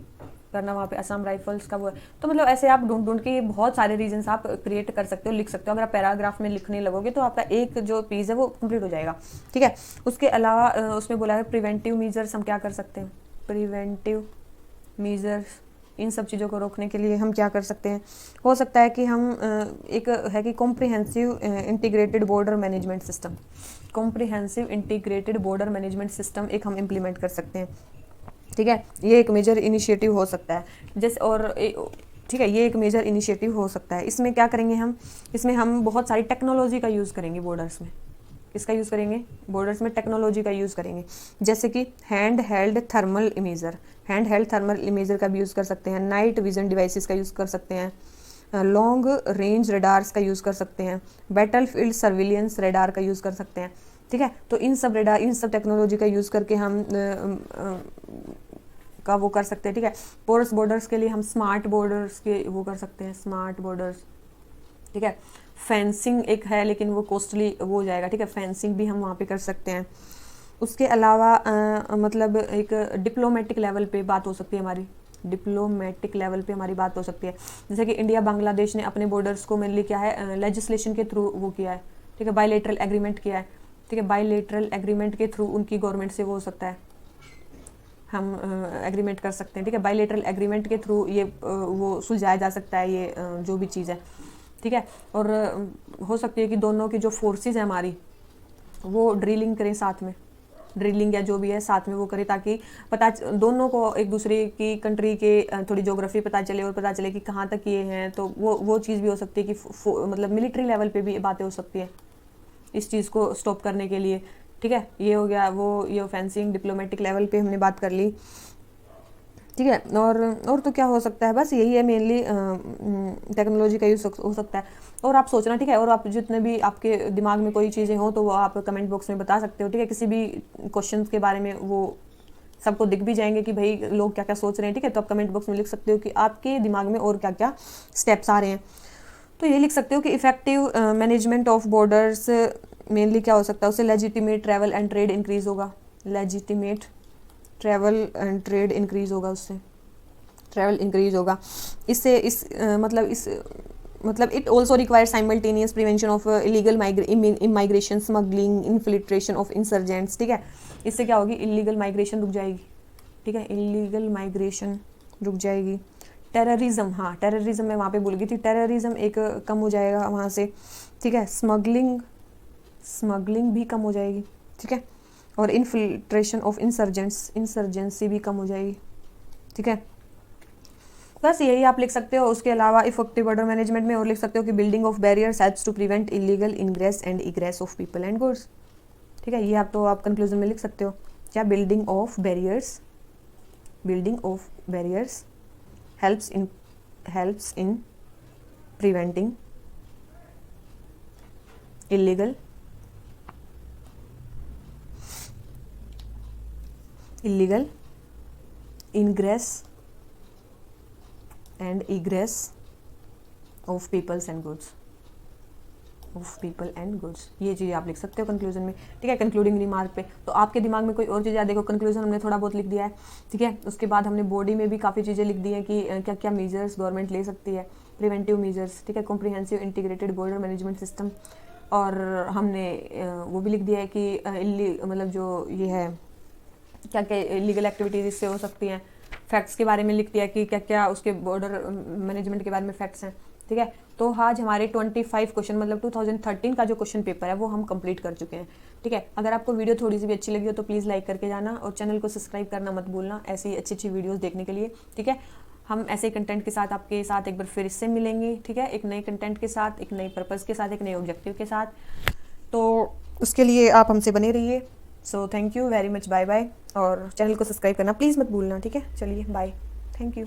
करना, वहाँ पे असम राइफल्स का वो है। तो मतलब ऐसे आप ढूंढ के बहुत सारे रीजंस आप क्रिएट कर सकते हो, लिख सकते हो। अगर आप पैराग्राफ में लिखने लगोगे तो आपका एक जो पीस है वो कंप्लीट हो जाएगा, ठीक है। उसके अलावा उसमें बोला है प्रिवेंटिव मीजर्स हम क्या कर सकते हैं, प्रिवेंटिव मीजर्स, इन सब चीज़ों को रोकने के लिए हम क्या कर सकते हैं। हो सकता है कि हम एक है कि comprehensive integrated border management system, comprehensive integrated border management system एक हम इम्प्लीमेंट कर सकते हैं, ठीक है। ये एक मेजर इनिशिएटिव हो सकता है, जैसे, और ठीक है, ये एक मेजर इनिशिएटिव हो सकता है। इसमें क्या करेंगे हम, इसमें हम बहुत सारी टेक्नोलॉजी का यूज़ करेंगे बॉर्डर्स में। किसका यूज़ करेंगे, बॉर्डर्स में टेक्नोलॉजी का यूज़ करेंगे, जैसे कि hand held thermal imager, hand held thermal imager का भी यूज़ कर सकते हैं, नाइट विजन डिवाइसेस का यूज़ कर सकते हैं, लॉन्ग रेंज रेडार्स का यूज़ कर सकते हैं, बैटल फील्ड सर्विलियंस रेडार का यूज़ कर सकते हैं, ठीक है। तो इन सब रेडार, इन सब टेक्नोलॉजी का यूज़ करके हम का वो कर सकते हैं, ठीक है। पोरस बॉर्डर्स के लिए हम स्मार्ट बॉर्डर्स के वो कर सकते हैं, स्मार्ट बॉर्डर्स, ठीक है। फेंसिंग एक है लेकिन वो कॉस्टली वो हो जाएगा, ठीक है, फेंसिंग भी हम वहाँ पे कर सकते हैं। उसके अलावा मतलब एक डिप्लोमेटिक लेवल पे बात हो सकती है हमारी, डिप्लोमेटिक लेवल पे हमारी बात हो सकती है, जैसे कि इंडिया बांग्लादेश ने अपने बॉर्डर्स को मेनली क्या है लेजिस्लेशन के थ्रू वो किया है, ठीक है, बायलैटरल एग्रीमेंट किया है, ठीक है, बायलैटरल एग्रीमेंट के थ्रू उनकी गवर्नमेंट से वो हो सकता है, हम एग्रीमेंट कर सकते हैं, ठीक है, बायलैटरल एग्रीमेंट के थ्रू ये वो सुलझाया जा सकता है, ये जो भी चीज़ है, ठीक है। और हो सकती है कि दोनों की जो फोर्सेस है हमारी वो ड्रिलिंग करें साथ में, ड्रिलिंग या जो भी है साथ में वो करें, ताकि पता दोनों को एक दूसरे की कंट्री के थोड़ी ज्योग्राफी पता चले और पता चले कि कहाँ तक ये हैं। तो वो चीज़ भी हो सकती है कि मतलब मिलिट्री लेवल पे भी बातें हो सकती है इस चीज़ को स्टॉप करने के लिए, ठीक है। ये हो गया वो, ये फेंसिंग डिप्लोमेटिक लेवल पे हमने बात कर ली, ठीक है। और तो क्या हो सकता है, बस यही है मेनली टेक्नोलॉजी का यूज़ हो सकता है। और आप सोचना, ठीक है, और आप जितने भी आपके दिमाग में कोई चीज़ें हो तो वो आप कमेंट बॉक्स में बता सकते हो, ठीक है। किसी भी क्वेश्चन के बारे में वो सबको दिख भी जाएंगे कि भाई लोग क्या क्या सोच रहे हैं, ठीक है। तो आप कमेंट बॉक्स में लिख सकते हो कि आपके दिमाग में और क्या क्या स्टेप्स आ रहे हैं। तो ये लिख सकते हो कि effective management of borders mainly क्या हो सकता है, उससे legitimate travel and trade increase होगा, legitimate travel and trade increase होगा, उससे ट्रैवल इंक्रीज होगा। इससे मतलब it also require simultaneous prevention of illegal immigration, smuggling, infiltration of insurgents, ठीक है। इससे क्या होगी, इलीगल माइग्रेशन रुक जाएगी, ठीक है, इलीगल माइग्रेशन रुक जाएगी। टेररिज्म, हाँ टेररिज्म मैं वहाँ पे भूल गई थी, टेररिज्म एक कम हो जाएगा वहाँ से, ठीक है। स्मगलिंग भी कम हो जाएगी, ठीक है। और इन्फिल्ट्रेशन ऑफ इंसर्जेंट्स, इंसर्जेंसी भी कम हो जाएगी, ठीक है। बस यही आप लिख सकते हो। उसके अलावा इफेक्टिव बॉर्डर मैनेजमेंट में और लिख सकते हो कि building of barriers helps to prevent illegal ingress and egress of people and goods. ठीक है, ये आप तो आप कंक्लूजन में लिख सकते हो क्या, building of barriers helps in preventing illegal ingress and egress of peoples and goods, ये चीज़ आप लिख सकते हो कंक्लूजन में। ठीक है, कंक्लूडिंग रिमार्क पे तो आपके दिमाग में कोई और चीज़ याद, देखो कंक्लूजन हमने थोड़ा बहुत लिख दिया है। ठीक है, उसके बाद हमने बॉडी में भी काफ़ी चीज़ें लिख दी हैं कि क्या क्या मेजर्स गवर्नमेंट ले सकती है, प्रिवेंटिव मेजर्स। ठीक है, comprehensive integrated border management system, और हमने वो भी लिख दिया है कि मतलब जो ये है क्या क्या इलीगल एक्टिविटीज़ इससे हो सकती हैं, फैक्ट्स के बारे में लिख दिया कि क्या क्या उसके बॉर्डर मैनेजमेंट के बारे में फैक्ट्स हैं। ठीक है, तो आज हमारे 25 क्वेश्चन मतलब 2013 का जो क्वेश्चन पेपर है वो हम कंप्लीट कर चुके हैं। ठीक है, अगर आपको वीडियो थोड़ी सी भी अच्छी लगी हो तो प्लीज़ लाइक करके जाना और चैनल को सब्सक्राइब करना मत भूलना ऐसी अच्छी अच्छी वीडियोस देखने के लिए। ठीक है, हम ऐसे कंटेंट के साथ आपके साथ एक बार फिर इससे मिलेंगे। ठीक है, एक नए कंटेंट के साथ, एक नए पर्पज़ के साथ, एक नए ऑब्जेक्टिव के साथ, तो उसके लिए आप हमसे बने रहिए। So thank you very much, bye bye, और चैनल को सब्सक्राइब करना प्लीज़ मत भूलना। ठीक है, चलिए बाय, थैंक यू।